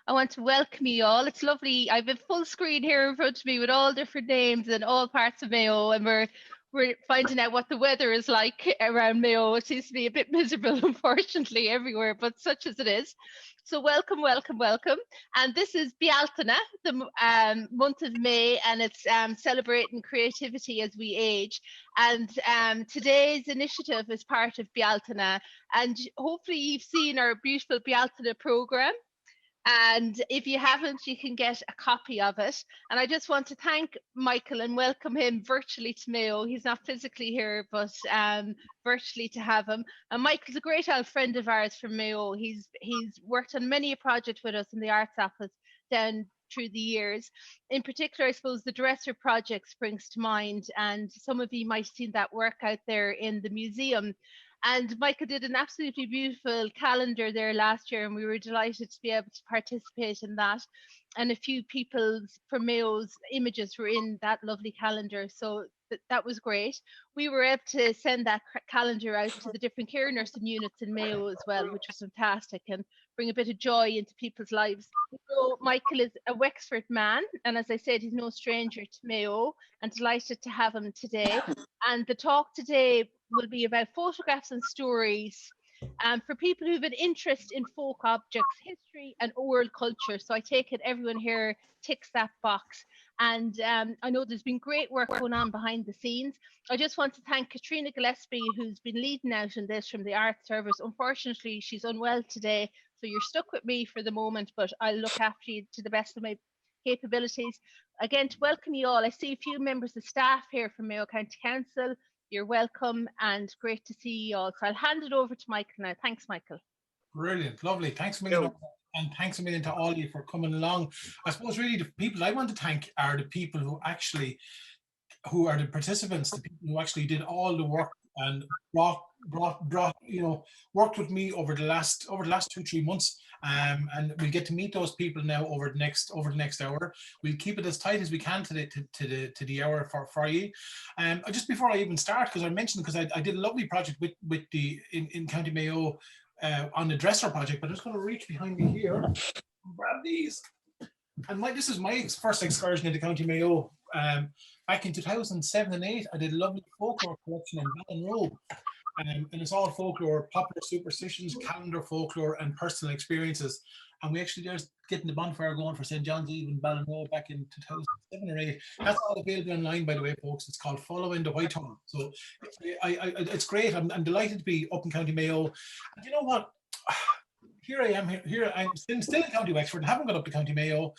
I want to welcome you all. It's lovely. I have a full screen here in front of me with all different names and all parts of Mayo, and we're finding out what the weather is like around Mayo. It seems to be a bit miserable, unfortunately, everywhere, but such as it is. So welcome, welcome, welcome. And this is Bealtaine, the month of May, and it's celebrating creativity as we age. And today's initiative is part of Bealtaine. And hopefully you've seen our beautiful Bealtaine programme. And if you haven't, you can get a copy of it. And I just want to thank Michael and welcome him virtually to Mayo. He's not physically here, but virtually to have him. And Michael's a great old friend of ours from Mayo. He's worked on many a project with us in the Arts Office down through the years. In particular, I suppose the Dresser project springs to mind, and some of you might have seen that work out there in the museum. And Michael did an absolutely beautiful calendar there last year, and we were delighted to be able to participate in that. And a few people from Mayo's images were in that lovely calendar, so that was great. We were able to send that calendar out to the different care nursing units in Mayo as well, which was fantastic, and bring a bit of joy into people's lives. So Michael is a Wexford man, and as I said, he's no stranger to Mayo, and delighted to have him today. And the talk today will be about photographs and stories for people who have an interest in folk objects, history and oral culture. So I take it everyone here ticks that box. And I know there's been great work going on behind the scenes. I just want to thank Katrina Gillespie, who's been leading out in this from the Arts Service. Unfortunately, she's unwell today, so you're stuck with me for the moment, but I'll look after you to the best of my capabilities. Again, to welcome you all, I see a few members of staff here from Mayo County Council. You're welcome and great to see you all. So I'll hand it over to Michael now. Thanks, Michael. Brilliant, lovely. Thanks a million. And thanks a million to all of you for coming along. I suppose really the people I want to thank are the people who are the participants, the people who actually did all the work and brought worked with me over the last 2-3 months. And we'll get to meet those people now over the next hour. We'll keep it as tight as we can to the hour for you. Just before I even start, because I did a lovely project with in County Mayo on the Dresser project, but I'm just going to reach behind me here and grab these. And this is my first excursion into County Mayo. Back in 2007 and 8, I did a lovely folklore collection in Ballinrobe. And it's all folklore, popular superstitions, calendar folklore, and personal experiences. And we actually just getting the bonfire going for St. John's Eve in Ballinrobe back in 2007 or 8. That's all available online, by the way, folks. It's called Following the Whitehorn. So it's great. I'm delighted to be up in County Mayo. And you know what? Here I am. Here I'm still in County Wexford. I haven't got up to County Mayo,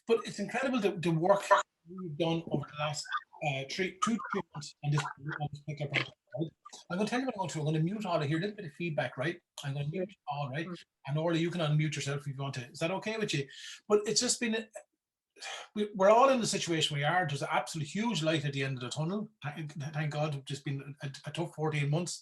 but it's incredible the work we've done over the last 2-3 months on this particular project. Right? I'm going to tell you what I'm going to do. I'm going to mute all. I hear a little bit of feedback, right? I'm going to mute all, right? And Orla, you can unmute yourself if you want to. Is that okay with you? But it's just been, we're all in the situation we are. There's an absolute huge light at the end of the tunnel. Thank God, it's just been a tough 14 months.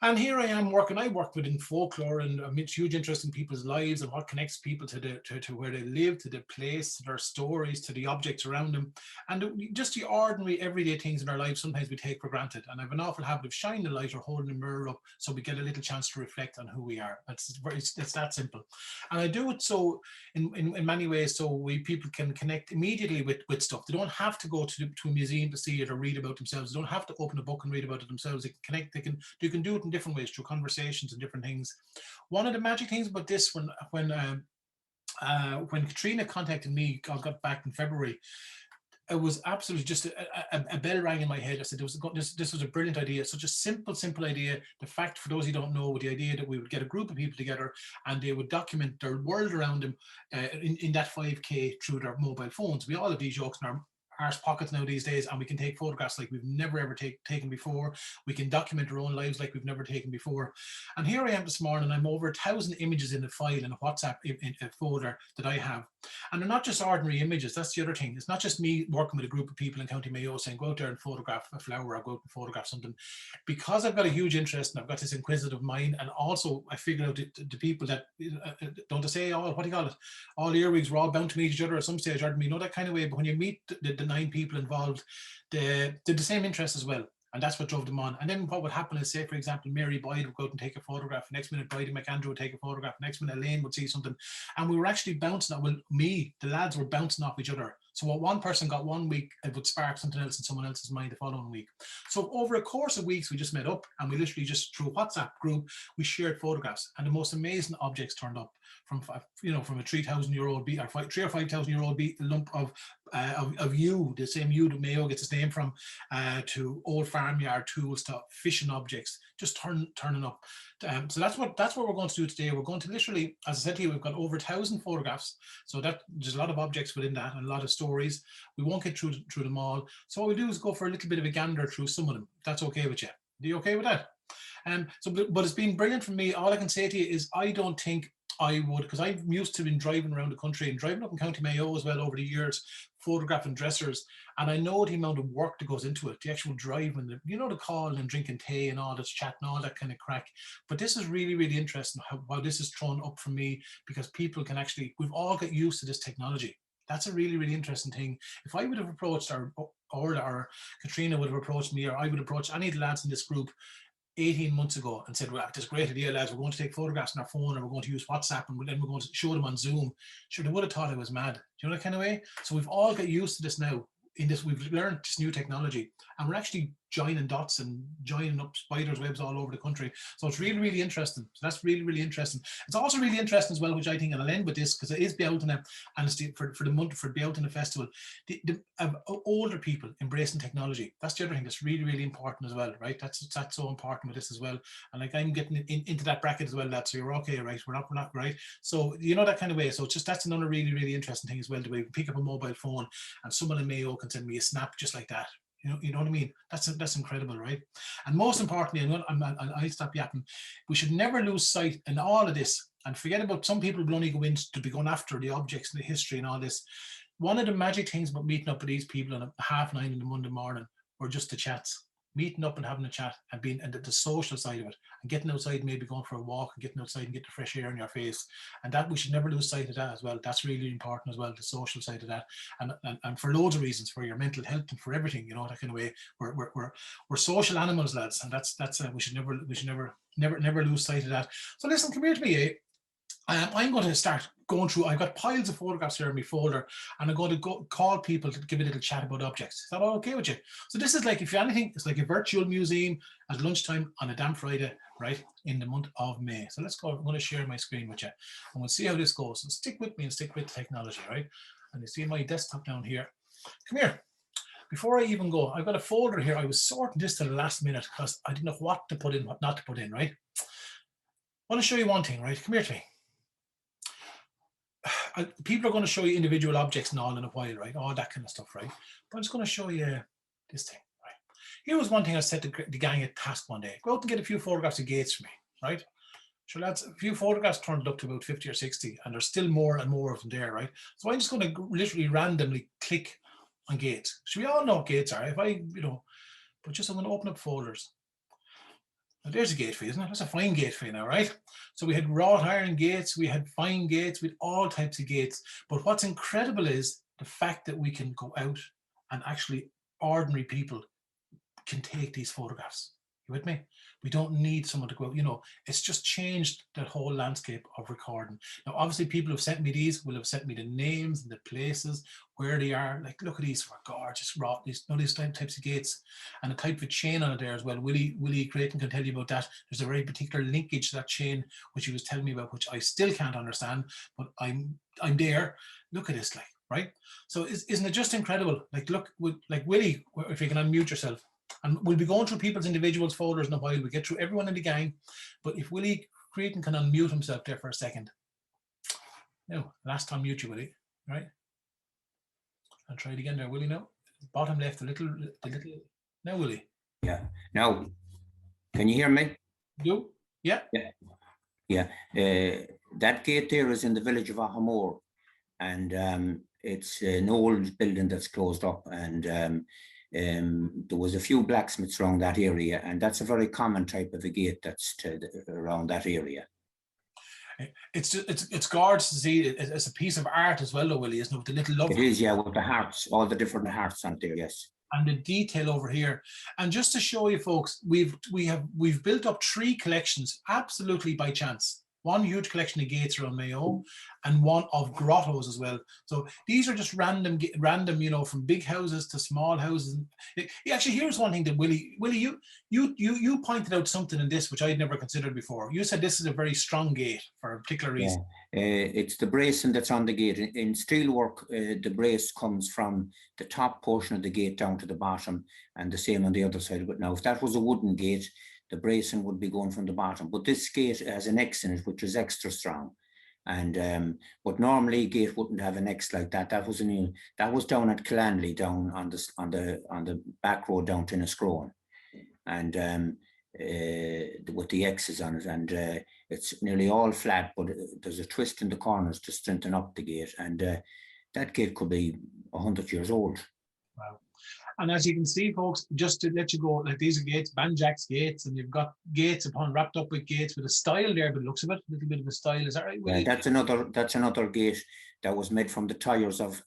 And here I am working. I work within folklore, and I'm huge interest in people's lives and what connects people to where they live, to the place, to their stories, to the objects around them, and just the ordinary, everyday things in our lives. Sometimes we take for granted. And I have an awful habit of shining the light or holding a mirror up so we get a little chance to reflect on who we are. It's that simple. And I do it so in many ways so people can connect immediately with stuff. They don't have to go to a museum to see it or read about themselves. They don't have to open a book and read about it themselves. They can connect. You can do it in different ways, through conversations and different things. One of the magic things about this, when Katrina contacted me, I got back in February, it was absolutely just a bell rang in my head. I said this was a brilliant idea, such a simple idea. The fact, for those who don't know, the idea that we would get a group of people together and they would document their world around them in that 5K through their mobile phones. We all have these jokes in our arse pockets now these days, and we can take photographs like we've never ever taken before. We can document our own lives like we've never taken before. And here I am this morning. I'm over 1,000 images in a file in a WhatsApp in a folder that I have, and they're not just ordinary images. That's the other thing. It's not just me working with a group of people in County Mayo saying go out there and photograph a flower or go out and photograph something, because I've got a huge interest and I've got this inquisitive mind. And also I figured out the people that don't they say, oh, what do you call it, all earwigs were all bound to meet each other at some stage, or you know, that kind of way. But when you meet the 9 people involved, they did the same interest as well. And that's what drove them on. And then what would happen is, say, for example, Mary Boyd would go out and take a photograph. Next minute, Bridie McAndrew would take a photograph. Next minute, Elaine would see something. And we were actually bouncing, well, the lads were bouncing off each other. So what one person got one week, it would spark something else in someone else's mind the following week. So over a course of weeks, we just met up and we literally just through a WhatsApp group, we shared photographs, and the most amazing objects turned up from, you know, from a 3,000-year-old beet, or 3,000 or 5,000-year-old beet, a lump of yew, the same yew that Mayo gets its name from, to old farmyard tools, to fishing objects, just turning up. So that's what we're going to do today. We're going to literally, as I said to you, we've got over 1,000 photographs. So that there's a lot of objects within that and a lot of stories. We won't get through them all. So what we do is go for a little bit of a gander through some of them. If that's okay with you. Are you okay with that? But it's been brilliant for me. All I can say to you is I don't think I would, because I'm used to been driving around the country and driving up in County Mayo as well over the years, photographing dressers, and I know the amount of work that goes into it, the actual driving, the calling and drinking tea and all this chat and all that kind of crack. But this is really, really interesting how this is thrown up for me, because people can actually, we've all got used to this technology. That's a really, really interesting thing. If I would have approached, or Katrina would have approached me, or I would approach any of the lads in this group 18 months ago and said, well, this great idea, lads, we're going to take photographs on our phone, or we're going to use WhatsApp, and then we're going to show them on Zoom. Sure, they would have thought I was mad. Do you know that kind of way? So we've all got used to this now. We've learned this new technology, and we're actually joining dots and joining up spiders' webs all over the country. So it's really, really interesting. So that's really, really interesting. It's also really interesting as well, which I think, and I'll end with this because it is Bealtaine, and it's for the month for Bealtaine Festival. The older people embracing technology. That's the other thing that's really, really important as well, right? That's so important with this as well. And like I'm getting into that bracket as well, that so you're okay, right? We're not right. So you know that kind of way. So it's just that's another really, really interesting thing as well. The way you can pick up a mobile phone and someone in Mayo can send me a snap just like that. You know what I mean? That's incredible, right? And most importantly, I'll stop yapping. We should never lose sight in all of this, and forget about some people will only go in to be going after the objects and the history and all this. One of the magic things about meeting up with these people at 9:30 in the Monday morning, or just the chats, meeting up and having a chat and being and the social side of it, and getting outside, maybe going for a walk and getting outside and get the fresh air in your face, and that we should never lose sight of that as well. That's really important as well, the social side of that, and for loads of reasons, for your mental health and for everything, you know, that kind of way. We're social animals, lads, and that's we should never lose sight of that. So listen, come here to me, I'm going to start going through. I've got piles of photographs here in my folder, and I'm going to go call people to give a little chat about objects. Is that all okay with you? So this is like, if you're anything, it's like a virtual museum at lunchtime on a damn Friday, right, in the month of May. So let's go. I'm going to share my screen with you, and we'll see how this goes. So stick with me and stick with the technology, right? And you see my desktop down here. Come here. Before I even go, I've got a folder here. I was sorting this to the last minute because I didn't know what to put in, what not to put in, right? I want to show you one thing, right? Come here to me. People are going to show you individual objects and all in a while, right? All that kind of stuff, right? But I'm just going to show you this thing, right? Here was one thing I said to the gang at task one day. Go out and get a few photographs of gates for me, right? So lads, a few photographs turned up to about 50 or 60, and there's still more and more of them there, right? So I'm just going to literally randomly click on gates. So we all know what gates are. If I, but just I'm going to open up folders. Now there's a gate for you, isn't it? That's a fine gate for you now, right? So we had wrought iron gates, we had fine gates, we had all types of gates. But what's incredible is the fact that we can go out and actually ordinary people can take these photographs. You with me? We don't need someone to go out, it's just changed that whole landscape of recording. Now, obviously people who've sent me these will have sent me the names and the places where they are. Like, look at these for gorgeous wrought, these types of gates, and the type of chain on it there as well. Willie Creighton can tell you about that. There's a very particular linkage to that chain, which he was telling me about, which I still can't understand, but I'm there. Look at this, like, right? So isn't it just incredible? Like, look, like Willie, if you can unmute yourself. And we'll be going through people's individuals folders in a while. We get through everyone in the gang. But if Willie Creighton can unmute himself there for a second. No, last time mute you, Willie. Right? I'll try it again there, Willie. Now, bottom left, the little. Now, Willie. Yeah. Now, can you hear me? You? Yeah. Yeah. That gate there is in the village of Ahamore, and it's an old building that's closed up, and there was a few blacksmiths around that area, and that's a very common type of a gate that's around that area. It's gorgeous to see. It's a piece of art as well, though, Willie, isn't it? With the little love. It is, yeah, with the hearts, all the different hearts on there, yes. and the detail over here. And just to show you folks, we've built up 3 collections absolutely by chance. One huge collection of gates around Mayo and one of grottos as well. So these are just random, you know, from big houses to small houses. Actually, here's one thing that Willie, you pointed out something in this which I'd never considered before. You said this is a very strong gate for a particular reason. It's the bracing that's on the gate. In steelwork, the brace comes from the top portion of the gate down to the bottom, and the same on the other side. But now, if that was a wooden gate, the bracing would be going from the bottom. But this gate has an X in it, which is extra strong. And but normally a gate wouldn't have an X like that. That was down at Killanley, down on the back road down to Enniscrone, and with the X's on it, and it's nearly all flat, but there's a twist in the corners to strengthen up the gate, and that gate could be 100 years old. Wow. And as you can see, folks, just to let you go, like these are gates, Banjack's gates, and you've got gates wrapped up with gates with a style there, but it looks a little bit of a style. Is that right, Willie? Yeah, that's another gate that was made from the tires of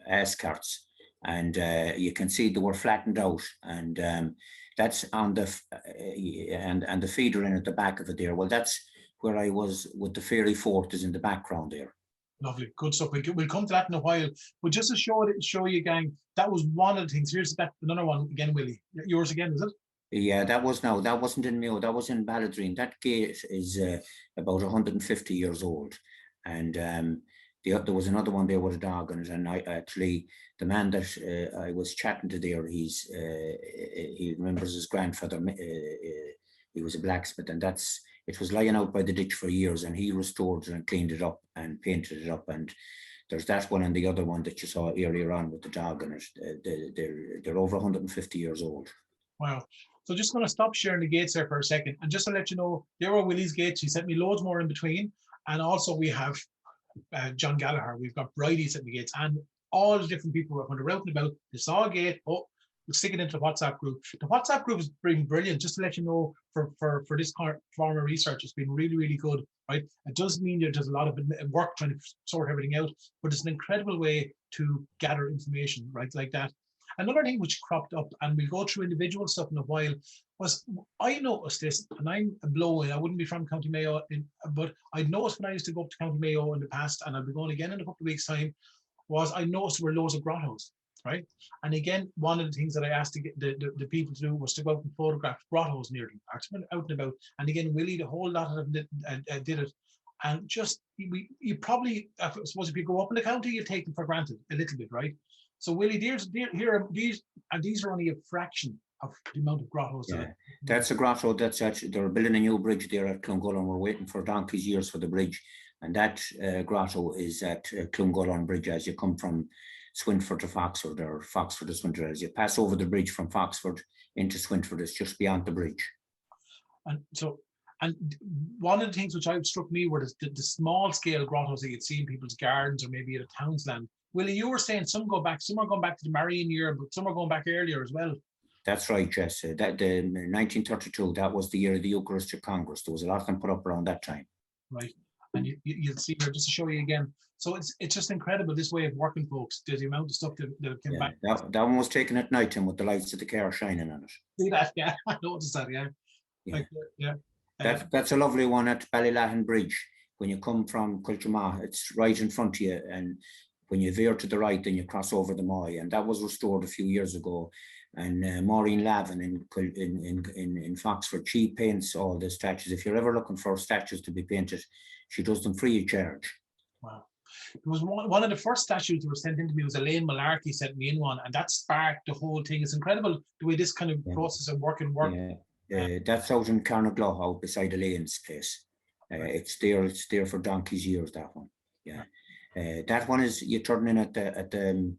ass carts, and you can see they were flattened out, and that's on the and the feeder in at the back of it there. Well, that's where I was with the Fairy Fort is in the background there. Lovely, good stuff. We'll come to that in a while, but just to show you, gang, that was one of the things. Here's another one again, Willie. Yours again, is it? Yeah, that wasn't in Mayo. That was in Balladreen. That gate is about 150 years old, and there was another one there with a dog on it. And I actually, the man that I was chatting to there, he remembers his grandfather. He was a blacksmith, and it was lying out by the ditch for years, and he restored it and cleaned it up and painted it up. And there's that one and the other one that you saw earlier on with the dog in it. They're over 150 years old. Wow. So just going to stop sharing the gates there for a second, and just to let you know, there were Willie's gates. He sent me loads more in between, and also we have John Gallagher. We've got Bridie's at the gates, and all the different people when they're out and about. They saw a gate. Oh, we'll stick it into the WhatsApp group. The WhatsApp group is been brilliant. Just to let you know, for this farmer research, it's been really, really good. Right? It does mean that there's a lot of work trying to sort everything out, but it's an incredible way to gather information, right, like that. Another thing which cropped up, and we'll go through individual stuff in a while, was I noticed this, and I'm a blow-in. I wouldn't be from County Mayo, but I noticed when I used to go up to County Mayo in the past, and I'll be going again in a couple of weeks' time, was I noticed there were loads of grottos, right? And again, one of the things that I asked to get the people to do was to go out and photograph grottos near them, out and about. And again, Willie, the whole lot of them did it. And just, you probably, I suppose if you go up in the county, you take them for granted a little bit, right? So Willie, these are only a fraction of the amount of grottos. Yeah, that's a grotto. That's actually, they're building a new bridge there at Clongullan. We're waiting for donkey's years for the bridge, and that grotto is at Clongullan Bridge as you come from Swinford to Foxford, or Foxford to Swinford. As you pass over the bridge from Foxford into Swinford, it's just beyond the bridge. And one of the things which struck me were the small scale grottos that you'd see in people's gardens or maybe at a town's land. Willie, you were saying some are going back to the Marian year, but some are going back earlier as well. That's right, Jess. The 1932, that was the year of the Eucharistic Congress. There was a lot of them put up around that time. Right. And you'll see here, just to show you again. So it's just incredible, this way of working, folks. The amount of stuff that came back. That one was taken at night time with the lights of the car shining on it. See that? Yeah, I noticed that, yeah. Yeah. That's a lovely one at Ballylahan Bridge. When you come from Culturma, it's right in front of you, and when you veer to the right, then you cross over the Moy, and that was restored a few years ago. And Maureen Lavin in Foxford, she paints all the statues. If you're ever looking for statues to be painted, she does them free of charge. Wow. It was one of the first statues that were sent in to me was Elaine Malarkey sent me in one, and that sparked the whole thing. It's incredible the way this kind of process of work. Yeah. That's out in Carnaglow, out beside Elaine's place. It's there for donkey's years, that one. Yeah. That one is, you turn in at the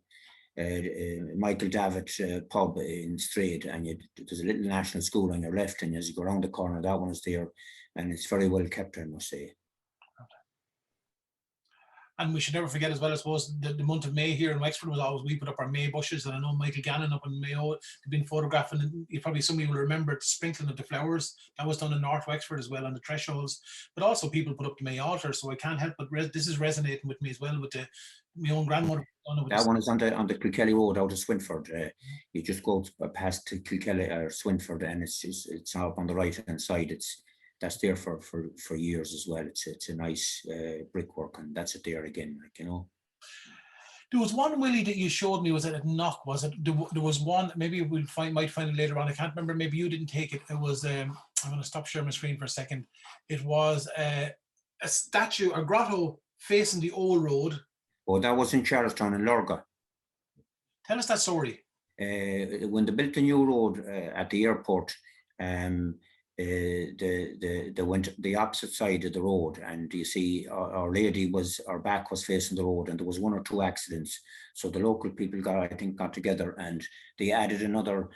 Michael Davitt pub in Strade, and there's a little national school on your left, and as you go around the corner, that one is there, and it's very well kept, I must say. And we should never forget as well, I suppose, the month of May here in Wexford was always, we put up our May bushes. And I know Michael Gannon up in Mayo had been photographing, and probably some of you will remember the sprinkling of the flowers. That was done in North Wexford as well, on the thresholds. But also people put up the May altar. So I can't help but this is resonating with me as well, with my own grandmother. That one is on the Kilkelly Road out of Swinford. You just go past Kilkelly or Swinford, and it's up on the right hand side. That's there for years as well. It's a nice brickwork, and that's it there again, like, you know. There was one, Willie, that you showed me. Was it at Knock? Was it? There was one. Maybe we'll might find it later on. I can't remember. Maybe you didn't take it. It was. I'm going to stop sharing my screen for a second. It was a statue, a grotto facing the old road. Oh, that was in Charlestown in Lorga. Tell us that story. When they built the new road at the airport, they went the opposite side of the road, and you see our back was facing the road, and there was 1 or 2 accidents. So the local people got together, and they added another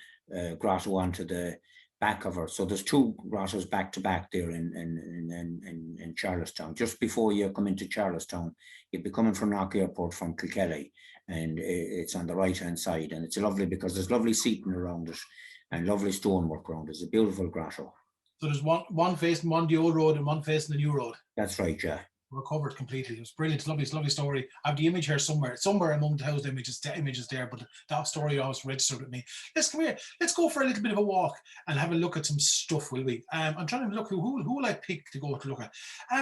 grotto onto the back of her. So there's 2 grottos back to back there in Charlestown. Just before you come into Charlestown, you'd be coming from Knock Airport from Kilkelly, and it's on the right hand side, and it's lovely because there's lovely seating around it and lovely stonework around it. It's a beautiful grotto. So there's one facing the old road and one facing the new road. That's right, yeah. We're covered completely. It was brilliant. It's lovely story. I have the image here somewhere among the house images there, but that story always registered with me. Let's come here. Let's go for a little bit of a walk and have a look at some stuff, will we? I'm trying to look who will I pick to go to look at.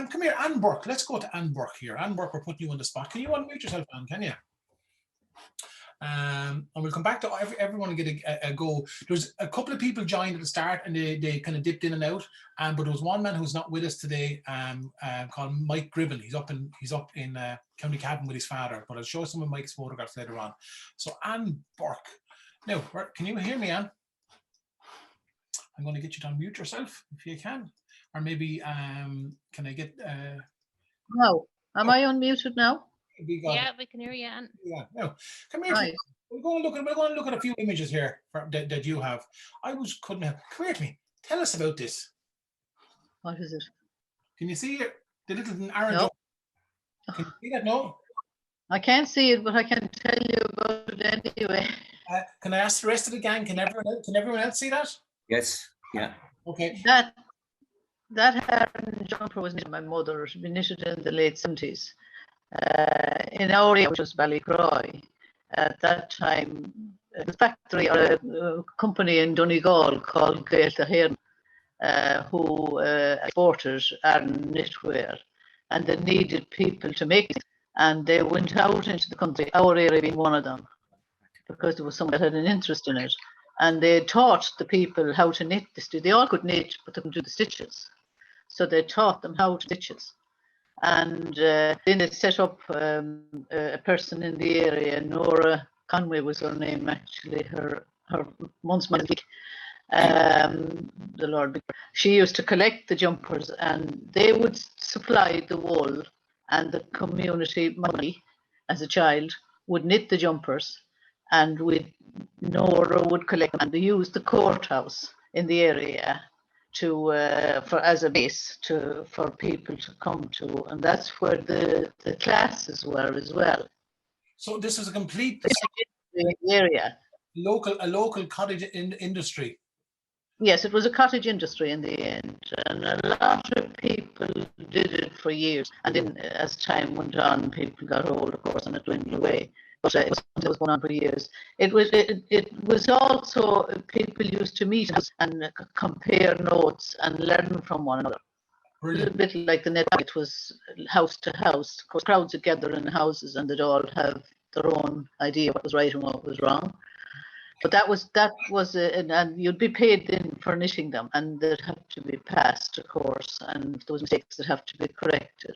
Come here, Anne Burke. Let's go to Anne Burke here. Anne Burke, we're putting you on the spot. Can you unmute yourself, Anne? Can you? And we'll come back to everyone and get a go. There's a couple of people joined at the start, and they kind of dipped in and out. But there was one man who's not with us today, called Mike Gribben. He's up in County Cavan with his father. But I'll show some of Mike's photographs later on. So Anne Burke. Now, can you hear me, Anne? I'm going to get you to unmute yourself if you can, or maybe can I get? No, am I unmuted now? Yeah, we can hear you, Anne. Yeah, no. Come here. Right. We're going to look at a few images here that you have. Couldn't help. Come here to me. Tell us about this. What is it? Can you see it? The little arrow. No. Can you see that? No. I can't see it, but I can tell you about it anyway. Can I ask the rest of the gang? Can everyone else see that? Yes. Yeah. Okay. That Heron jumper was knitted by my mother. It had been knitted in the late 70s. In our area, which was Ballycroy, at that time, a factory or a company in Donegal called Gaelta Heirlooms, who exported iron knitwear, and they needed people to make it. And they went out into the country, our area being one of them, because there was someone that had an interest in it. And they taught the people how to knit the stitches. They all could knit, but they couldn't do the stitches. So they taught them how to stitches. And then they set up a person in the area, Nora Conway was her name, actually, her mom's mother, the Lord. She used to collect the jumpers, and they would supply the wool, and the community money, as a child, would knit the jumpers, and Nora would collect them, and they used the courthouse in the area as a base for people to come to, and that's where the classes were as well. So this is a complete area. A local cottage industry. Yes, it was a cottage industry in the end, and a lot of people did it for years. And then, as time went on, people got old, of course, and it dwindled away. But it was going on for years. It was also people used to meet and compare notes and learn from one another. Brilliant. A little bit like the net. It was house to house. Of course, crowds together in houses, and they'd all have their own idea what was right and what was wrong. But that was and you'd be paid then for knitting them, and they'd have to be passed, of course, and those mistakes that have to be corrected.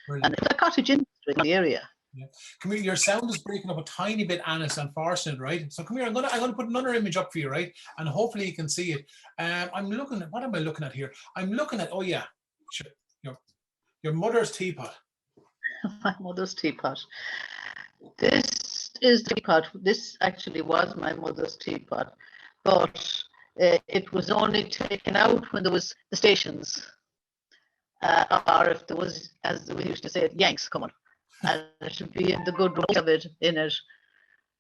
Brilliant. And it's a cottage industry in the area. Yeah. Come here, your sound is breaking up a tiny bit, Anna, it's unfortunate, right? So come here, I'm gonna put another image up for you, right? And hopefully you can see it. I'm looking at, what am I looking at here? I'm looking at, oh yeah, your mother's teapot. My mother's teapot. This is the teapot. This actually was my mother's teapot, but it was only taken out when there was the stations, or if there was, as we used to say, Yanks coming. and it should be in the good room of it in it.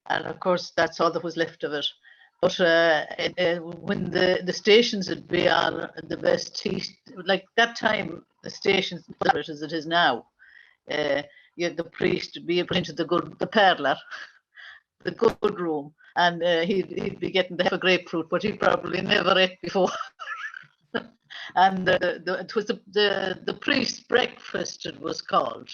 And of course, that's all that was left of it. But when the stations would be on the best tea, like that time, the stations as it is now, you had the priest would be put into the parlour, the good room, and he'd be getting the half a grapefruit, but he probably never ate before. And it was the priest's breakfast, it was called.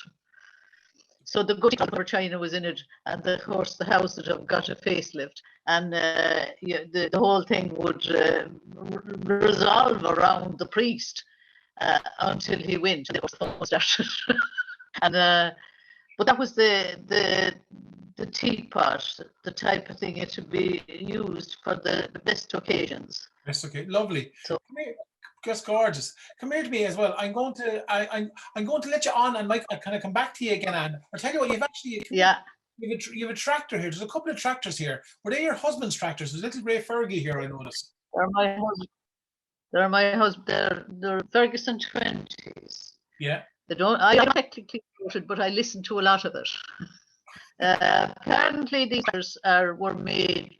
So the good China was in it, and of course the house would have got a facelift, and the whole thing would resolve around the priest until he went. And and but that was the teapot, the type of thing it should be used for the best occasions. That's okay, lovely. So, come here, just gorgeous. Come here to me as well. I'm going to let you on, and Mike, I kind of come back to you again. And I'll tell you what, you've actually you have a tractor here. There's a couple of tractors here. Were they your husband's tractors? There's a little grey Fergie here, I noticed. They're my husband. They're Ferguson 20s. Yeah. They don't. I technically wrote it, but I listened to a lot of it. Apparently, these were made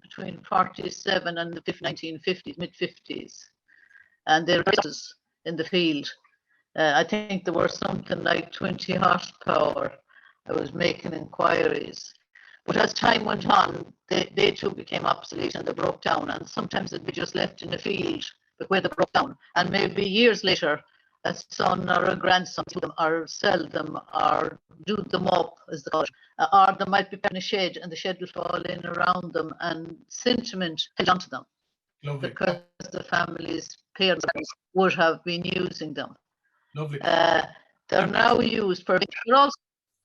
between 47 and the 1950s, mid-50s, and they were in the field. I think there were something like 20 horsepower. I was making inquiries, but as time went on, they too became obsolete and they broke down. And sometimes they'd be just left in the field, but where they broke down, and maybe years later, a son or a grandson to them, or sell them, or do them up, as they call it. Or they might be in a shed, and the shed will fall in around them, and sentiment held onto them. Lovely. Because the family's parents would have been using them. Lovely. They're now used for. They're also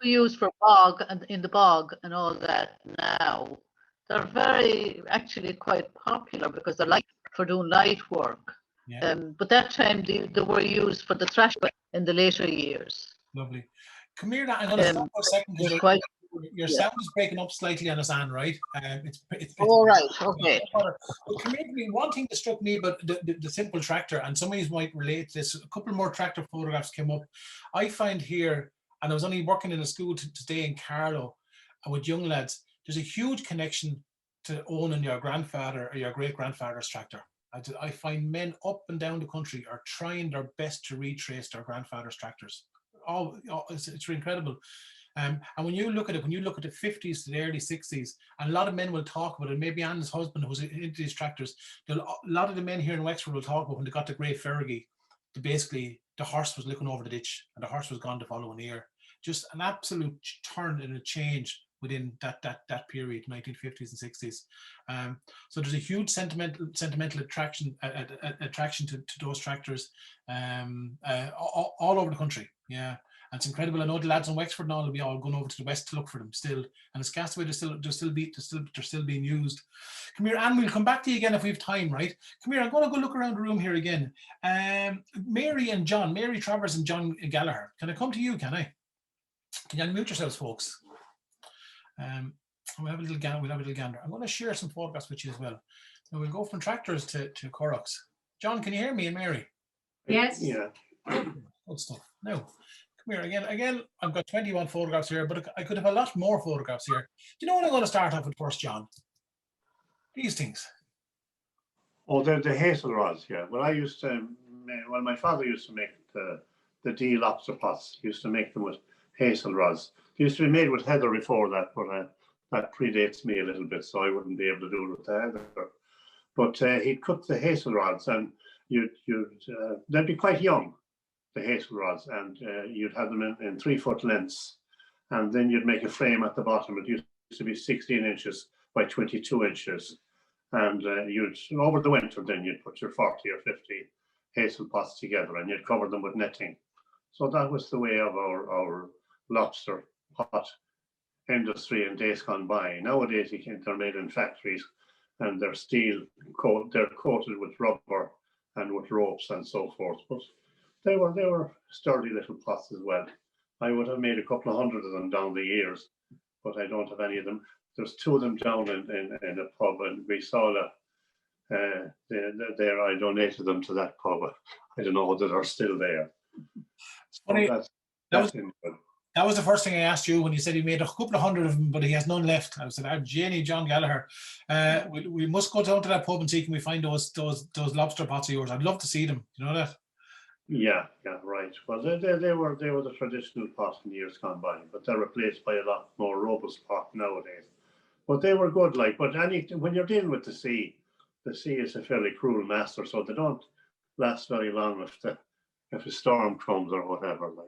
used for bog and in the bog and all that now. They're actually quite popular because they're light for doing light work. Yeah. But that time they were used for the thrash in the later years. Lovely. Come here now. I'm going to stop for a second because your sound is breaking up slightly on us, Anne, right? It's all right. Okay. But come here to me. One thing that struck me about the simple tractor, and some of you might relate to this, a couple more tractor photographs came up. I find here, and I was only working in a school today in Carlow with young lads, there's a huge connection to owning your grandfather or your great-grandfather's tractor. I find men up and down the country are trying their best to retrace their grandfather's tractors. It's incredible. And when you look at it, when you look at the 50s to the early 60s, and a lot of men will talk about it, maybe Anne's husband who's into these tractors, a lot of the men here in Wexford will talk about when they got the grey Fergie, basically the horse was looking over the ditch and the horse was gone the following year. Just an absolute turn and a change within that period, 1950s and 60s. So there's a huge sentimental attraction to those tractors all over the country. Yeah, and it's incredible. I know the lads in Wexford now will be all going over to the west to look for them still, and it's Castaway they're still being used. Come here, Anne. We'll come back to you again if we have time, right? Come here. I'm going to go look around the room here again. Mary and John, Mary Travers and John Gallagher. Can I come to you? Can I? Can you unmute yourselves, folks? We'll have a little gander. I'm going to share some photographs with you as well. So we'll go from tractors to currachs. John, can you hear me and Mary? Yes. Yeah. Good stuff. Now, come here again. I've got 21 photographs here, but I could have a lot more photographs here. Do you know what I'm going to start off with first, John? These things. Oh, the hazel rods, yeah. Well, my father used to make the deal lobster pots. He used to make them with hazel rods. They used to be made with heather before that, but that predates me a little bit, so I wouldn't be able to do it with the heather. But he'd cut the hazel rods, and they'd be quite young, the hazel rods, and you'd have them in 3-foot lengths, and then you'd make a frame at the bottom. It used to be 16 inches by 22 inches, and over the winter then you'd put your 40 or 50 hazel pots together, and you'd cover them with netting. So that was the way of our lobster pot industry in days gone by. Nowadays they're made in factories, and they're they're coated with rubber and with ropes and so forth. But they were sturdy little pots as well. I would have made a couple of hundred of them down the years, but I don't have any of them. There's 2 of them down in a pub, and we saw that there. I donated them to that pub. I don't know whether they're still there. Funny. That's good. That was the first thing I asked you when you said he made a couple of hundred of them, but he has none left. I said, Jenny, John Gallagher, we must go down to that pub and see can we find those lobster pots of yours. I'd love to see them. You know that? Yeah, right. Well, they were the traditional pot in years gone by, but they're replaced by a lot more robust pot nowadays. But they were good, like. But when you're dealing with the sea is a fairly cruel master, so they don't last very long if a storm comes or whatever, like.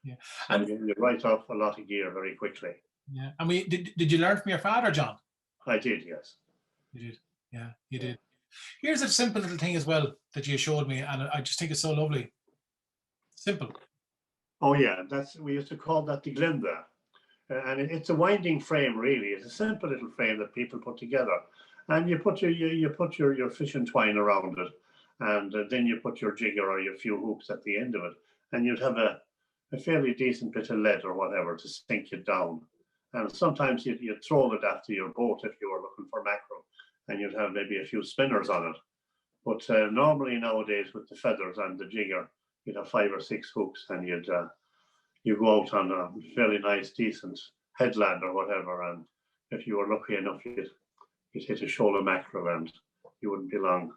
Yeah, so and you write off a lot of gear very quickly. Yeah, and did you learn from your father, John? I did, yes. You did, yeah, you did. Here's a simple little thing as well that you showed me, and I just think it's so lovely. Simple. Oh yeah, we used to call that the glinda, and it's a winding frame. Really, it's a simple little frame that people put together, and you put your fishing twine around it, and then you put your jigger or your few hooks at the end of it, and you'd have a fairly decent bit of lead or whatever to sink it down. And sometimes you'd throw it after your boat if you were looking for mackerel, and you'd have maybe a few spinners on it. But normally nowadays with the feathers and the jigger, you'd have 5 or 6 hooks, and you go out on a fairly nice, decent headland or whatever. And if you were lucky enough, you'd hit a shoal of mackerel, and you wouldn't be long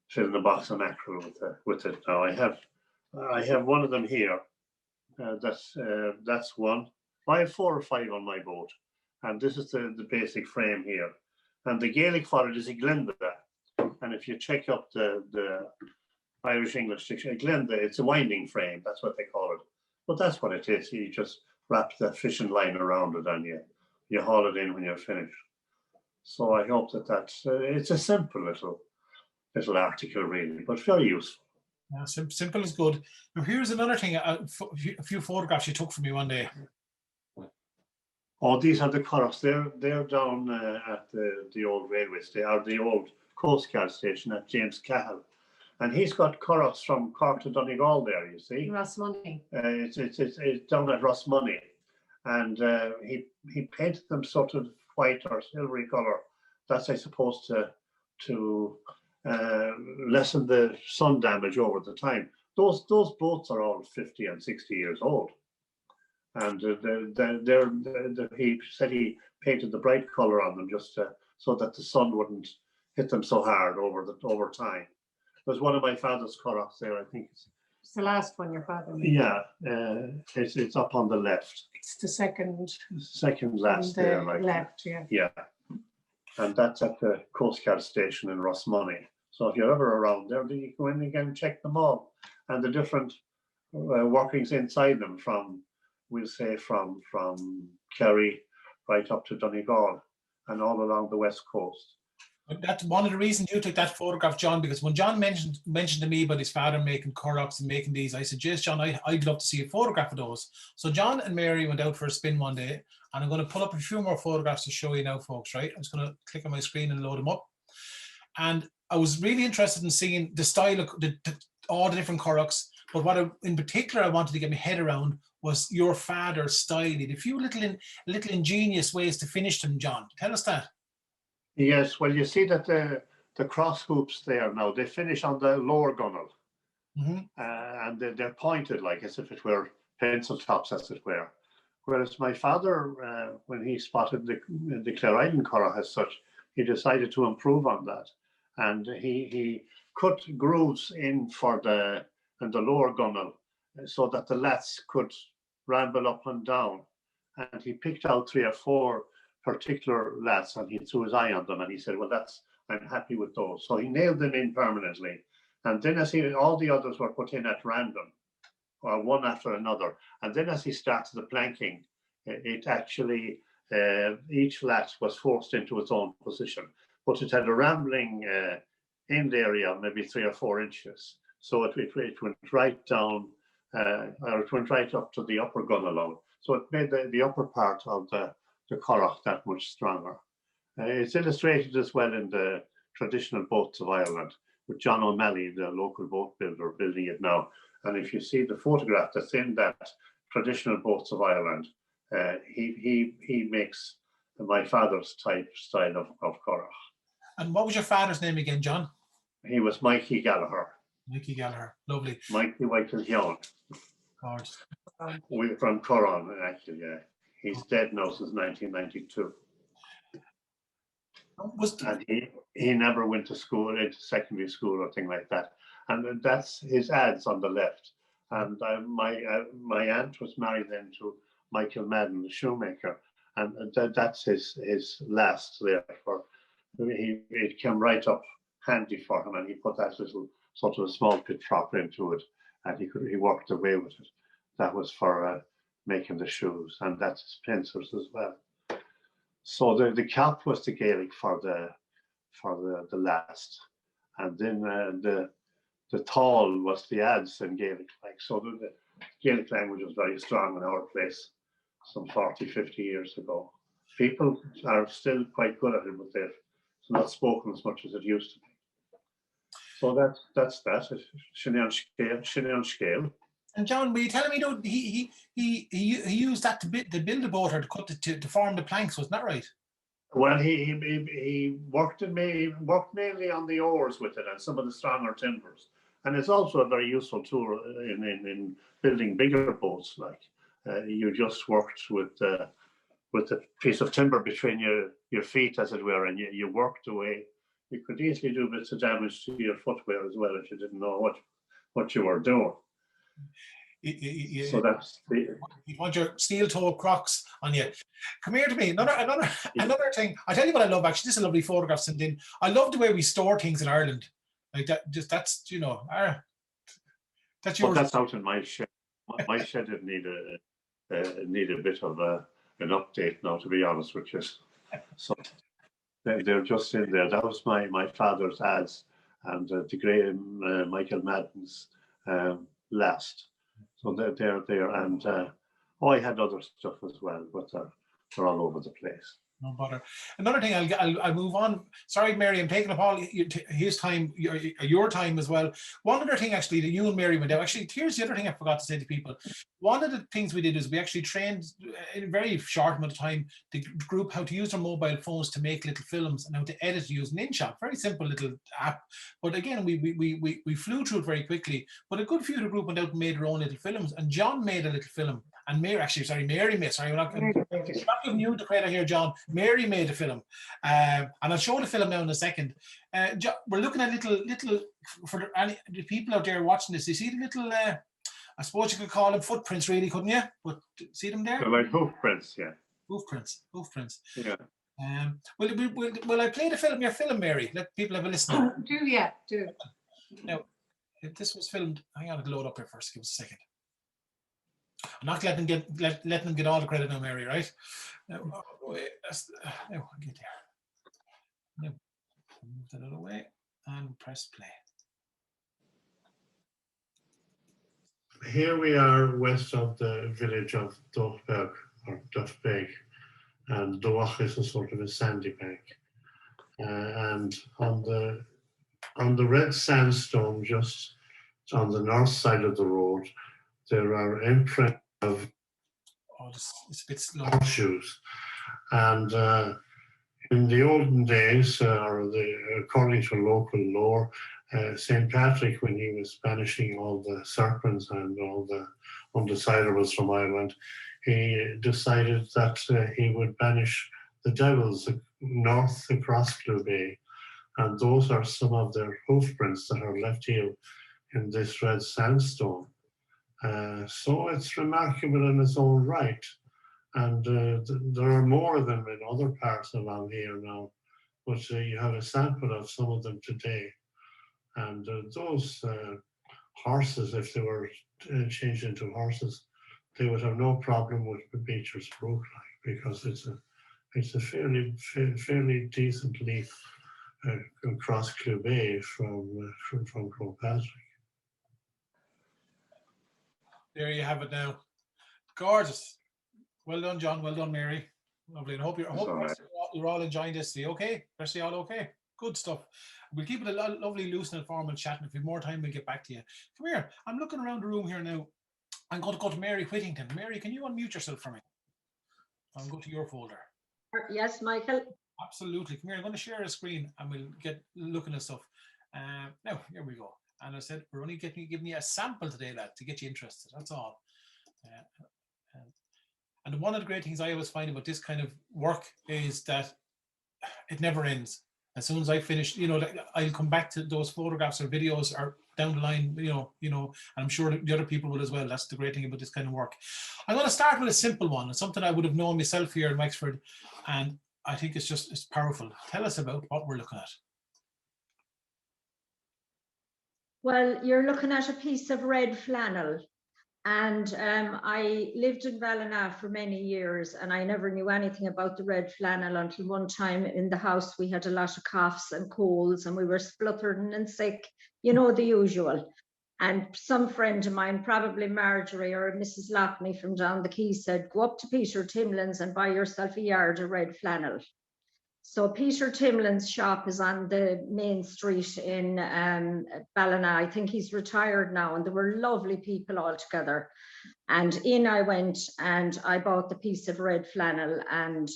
filling a box of mackerel with it. Now I have one of them here. That's one. I have 4 or 5 on my boat, and this is the basic frame here. And the Gaelic for it is a glinda. And if you check up the Irish English dictionary, glinda, it's a winding frame. That's what they call it. But that's what it is. You just wrap the fishing line around it, and you haul it in when you're finished. So I hope that's it's a simple little article, really, but very useful. Yeah, simple is good. Now here's another thing, a few photographs you took for me one day. Oh, these are the currachs. They're down at the old railway station, or the old Coast Guard station at James Cahill. And he's got currachs from Cork to Donegal there, you see. Rossmoney. It's down at Rossmoney. And he painted them sort of white or silvery colour. That's, I suppose, to lessen the sun damage over the time. Those boats are all 50 and 60 years old, and he said he painted the bright color on them just so that the sun wouldn't hit them so hard over time. There's one of my father's currachs there. I think it's the last one your father made. Yeah, it's up on the left. It's the second last there, like left, yeah. Yeah, and that's at the Coast Guard station in Rossmoney. So if you're ever around there, then you go in again and check them all, and the different workings inside them we'll say from Kerry right up to Donegal and all along the west coast. That's one of the reasons you took that photograph, John, because when John mentioned to me about his father making currachs and making these, I said, yes, John, I'd love to see a photograph of those. So John and Mary went out for a spin one day, and I'm going to pull up a few more photographs to show you now, folks, right? I'm just going to click on my screen and load them up. And I was really interested in seeing the style of all the different currachs, but what in particular I wanted to get my head around was your father's style. He had a few little ingenious ways to finish them, John. Tell us that. Yes, well, you see that the cross hoops there now, they finish on the lower gunnel. Mm-hmm. And they're pointed like as if it were pencil tops, as it were. Whereas my father, when he spotted the Clare Island currach as such, he decided to improve on that. And he cut grooves in the lower gunnel so that the lats could ramble up and down. And he picked out 3 or 4 particular lats, and he threw his eye on them, and he said, well, I'm happy with those. So he nailed them in permanently. And then all the others were put in at random, or one after another. And then as he started the planking, it actually, each lat was forced into its own position, but it had a rambling end area, maybe 3 or 4 inches. So it went right down, or it went right up to the upper gunnel. So it made the upper part of the currach that much stronger. It's illustrated as well in the traditional boats of Ireland, with John O'Malley, the local boat builder, building it now. And if you see the photograph that's in that traditional boats of Ireland, he makes my father's style of currach. And what was your father's name again, John? He was Mikey Gallagher. Mikey Gallagher, lovely. Mikey White is young. Of course. We're from Currach, actually, yeah. He's dead now since 1992. And he never went to school, into secondary school or thing like that. And that's his ads on the left. And my aunt was married then to Michael Madden, the shoemaker, and that's his last there. For it came right up handy for him, and he put that little sort of a small pit prop into it, and he worked away with it. That was for making the shoes, and that's his pincers as well. So the cap was the Gaelic for the last, and then the tall was the ads in Gaelic. Like, so the Gaelic language was very strong in our place some 40, 50 years ago. People are still quite good at it, but it's not spoken as much as it used to be. So that's that. Shinny on scale. And John, were you telling me though he used that to build the boat or to cut to form the planks? Wasn't that right? Well, he worked mainly on the oars with it and some of the stronger timbers, and it's also a very useful tool in building bigger boats. Like you just worked with a piece of timber between your feet, as it were, and you worked away. You could easily do bits of damage to your footwear as well if you didn't know what you were doing. So that's you want your steel-toe Crocs on you. Come here to me. Another thing. I tell you what I love. Actually, this is a lovely photograph sent in. I love the way we store things in Ireland. Like that. Just that's that's yours. Well, that's out in my shed. My shed did need a bit of an update now, to be honest with you. So they're just in there. That was my father's ads and the great Michael Madden's last. So they're there, and I had other stuff as well, but they're all over the place. No bother. Another thing, I'll move on. Sorry, Mary, I'm taking up all his time, your time as well. One other thing, actually, that you and Mary went out. Actually, here's the other thing I forgot to say to people. One of the things we did is we actually trained in a very short amount of time the group how to use their mobile phones to make little films and how to edit using InShot. Very simple little app. But again, we flew through it very quickly. But a good few of the group went out and made their own little films. And John made a little film. And Mary, Mary made, sorry, we're not giving you the credit here, John. Mary made a film. And I'll show the film now in a second. We're looking at little for the people out there watching this, you see the little, I suppose you could call them footprints really, couldn't you? But see them there? They're like hoof prints, yeah. Hoof prints. Yeah. Will I play your film, Mary? Let people have a listen. Do. Now, if this was filmed, hang on, it'll load up here first, give us a second. I'm not letting them get all the credit now, Mary, right? Now, I'll get there. Now, move that other way and press play. Here we are west of the village of Duffbeg, and Duach is a sort of a sandy bank. And on the red sandstone, just on the north side of the road, there are imprints of it's a bit slow. Horseshoes. And in the olden days, according to local lore, St. Patrick, when he was banishing all the serpents and all the undesirables from Ireland, he decided that he would banish the devils north across Clubay. And those are some of their hoof prints that are left here in this red sandstone. So it's remarkable in its own right. And there are more of them in other parts along here now, but you have a sample of some of them today. And those horses, if they were changed into horses, they would have no problem with the Beecher's Brook, because it's a fairly decent leaf across Clubay from Crowpatrick. There you have it now. Gorgeous. Well done, John. Well done, Mary. Lovely. And I hope you're all enjoying this. Are you okay? Are you all okay? Good stuff. We'll keep it a lovely, loose and informal chat. And if we have more time, we'll get back to you. Come here. I'm looking around the room here now. I'm going to go to Mary Whittington. Mary, can you unmute yourself for me? I'll go to your folder. Yes, Michael. Absolutely. Come here. I'm going to share a screen and we'll get looking at stuff. Now, here we go. And I said, we're only giving you a sample today, lad, to get you interested. That's all. And one of the great things I always find about this kind of work is that it never ends. As soon as I finish, like, I'll come back to those photographs or videos or down the line, and I'm sure the other people will as well. That's the great thing about this kind of work. I'm going to start with a simple one. It's something I would have known myself here in Wexford, and I think it's powerful. Tell us about what we're looking at. Well, you're looking at a piece of red flannel. And I lived in Ballina for many years, and I never knew anything about the red flannel until one time in the house we had a lot of coughs and colds, and we were spluttering and sick, the usual. And some friend of mine, probably Marjorie or Mrs. Lockney from down the quay, said, go up to Peter Timlin's and buy yourself a yard of red flannel. So Peter Timlin's shop is on the main street in Ballina. I think he's retired now, and there were lovely people all together. And in I went and I bought the piece of red flannel. And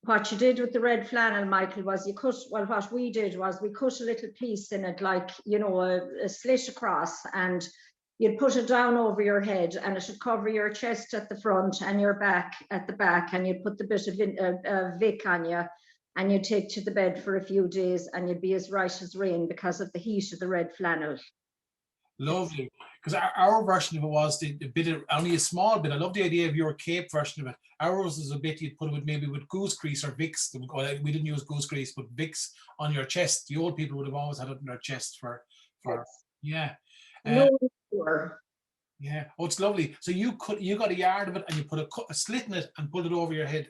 what you did with the red flannel, Michael, was what we did was we cut a little piece in it, like, a slit across, and you'd put it down over your head, and it should cover your chest at the front and your back at the back, and you'd put the bit of Vic on you, and you'd take to the bed for a few days, and you'd be as right as rain because of the heat of the red flannel. Lovely, because our version of it was only a small bit. I love the idea of your Cape version of it. Ours is a bit you'd put it with goose grease or Vicks. We didn't use goose grease, but Vicks on your chest. The old people would have always had it on their chest for yeah. Yeah. Oh, it's lovely. So you got a yard of it, and you put a slit in it and pulled it over your head.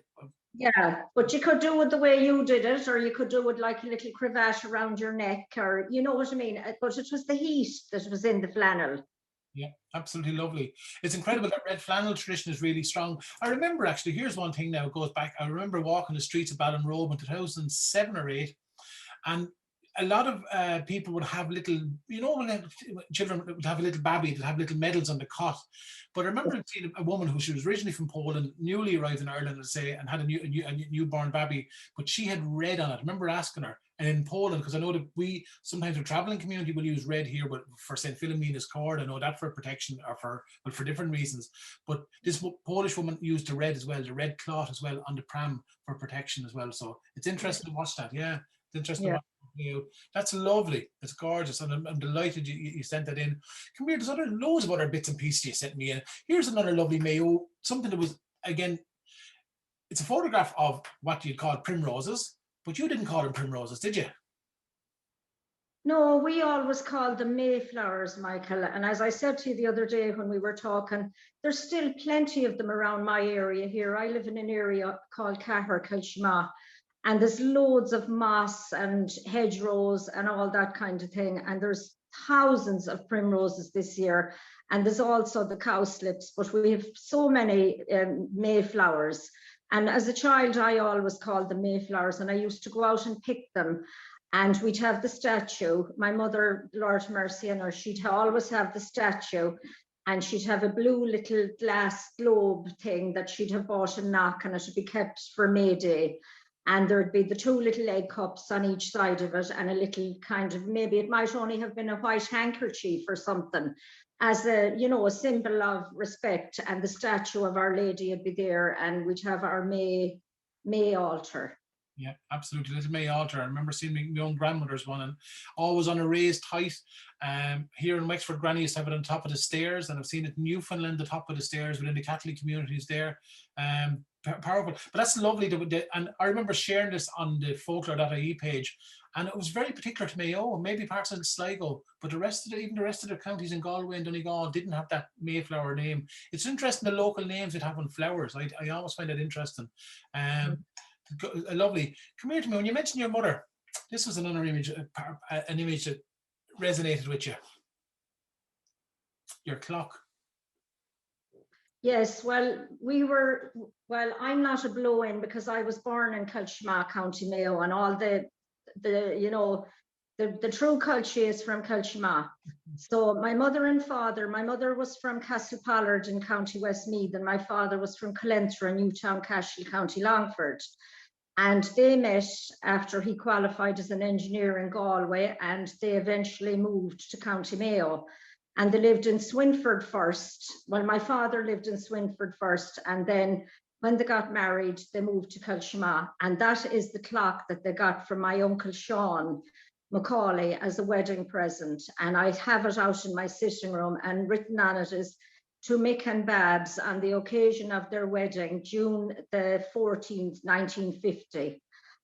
Yeah, but you could do it the way you did it, or you could do it like a little cravat around your neck, or you know what I mean. But it was the heat that was in the flannel. Yeah, absolutely lovely. It's incredible. That red flannel tradition is really strong. I remember, actually, here's one thing now, it goes back. I remember walking the streets of Ballinrobe in 2007 or 8, and a lot of people would have little, when children would have a little babby, they'd have little medals on the cot. But I remember seeing a woman who, she was originally from Poland, newly arrived in Ireland, and had a newborn baby, but she had red on it. I remember asking her, and in Poland, because I know that we sometimes, the traveling community will use red here, but for St. Philomena's cord, I know that for protection or for different reasons. But this Polish woman used the red as well, the red cloth as well on the pram for protection as well. So it's interesting to watch that. Yeah, it's interesting. Yeah. That's lovely. It's gorgeous, and I'm delighted you sent that in. Come here, there's loads of other bits and pieces you sent me in. Here's another lovely Mayo, something that was, again, it's a photograph of what you'd call primroses, but you didn't call them primroses, did you? No, we always called them Mayflowers, Michael. And as I said to you the other day when we were talking, there's still plenty of them around my area here. I live in an area called currach, and there's loads of moss and hedgerows and all that kind of thing. And there's thousands of primroses this year. And there's also the cowslips, but we have so many Mayflowers. And as a child, I always called them Mayflowers, and I used to go out and pick them. And we'd have the statue. My mother, Lord mercy on her, she'd always have the statue, and she'd have a blue little glass globe thing that she'd have bought and knock, and it would be kept for May Day. And there'd be the 2 little egg cups on each side of it, and a little kind of, maybe it might only have been a white handkerchief or something, as a symbol of respect. And the statue of Our Lady would be there, and we'd have our May altar. Yeah, absolutely. Little May altar. I remember seeing my own grandmother's one, and always on a raised height. Here in Wexford, Granny used to have it on top of the stairs, and I've seen it in Newfoundland, the top of the stairs within the Catholic communities there. Powerful. But that's lovely. And I remember sharing this on the Folklore.ie page, and it was very particular to Mayo, maybe parts of Sligo, but even the rest of the counties in Galway and Donegal didn't have that Mayflower name. It's interesting, the local names that have on flowers. I always find that interesting. Lovely. Come here to me. When you mentioned your mother, this was another image, an image that resonated with you. Your clock. Yes, well, I'm not a blow-in because I was born in Kilshma, County Mayo, and all the true culture is from Kilshma. So my mother and father, my mother was from Castlepollard in County Westmeath, and my father was from Colentra, Newtown Cashel, County Longford. And they met after he qualified as an engineer in Galway, and they eventually moved to County Mayo. and they lived in Swinford first. Well, my father lived in Swinford first, and then when they got married, they moved to Kilshima, and that is the clock that they got from my uncle Sean Macaulay as a wedding present. And I have it out in my sitting room, and written on it is, to Mick and Babs on the occasion of their wedding, June the 14th, 1950.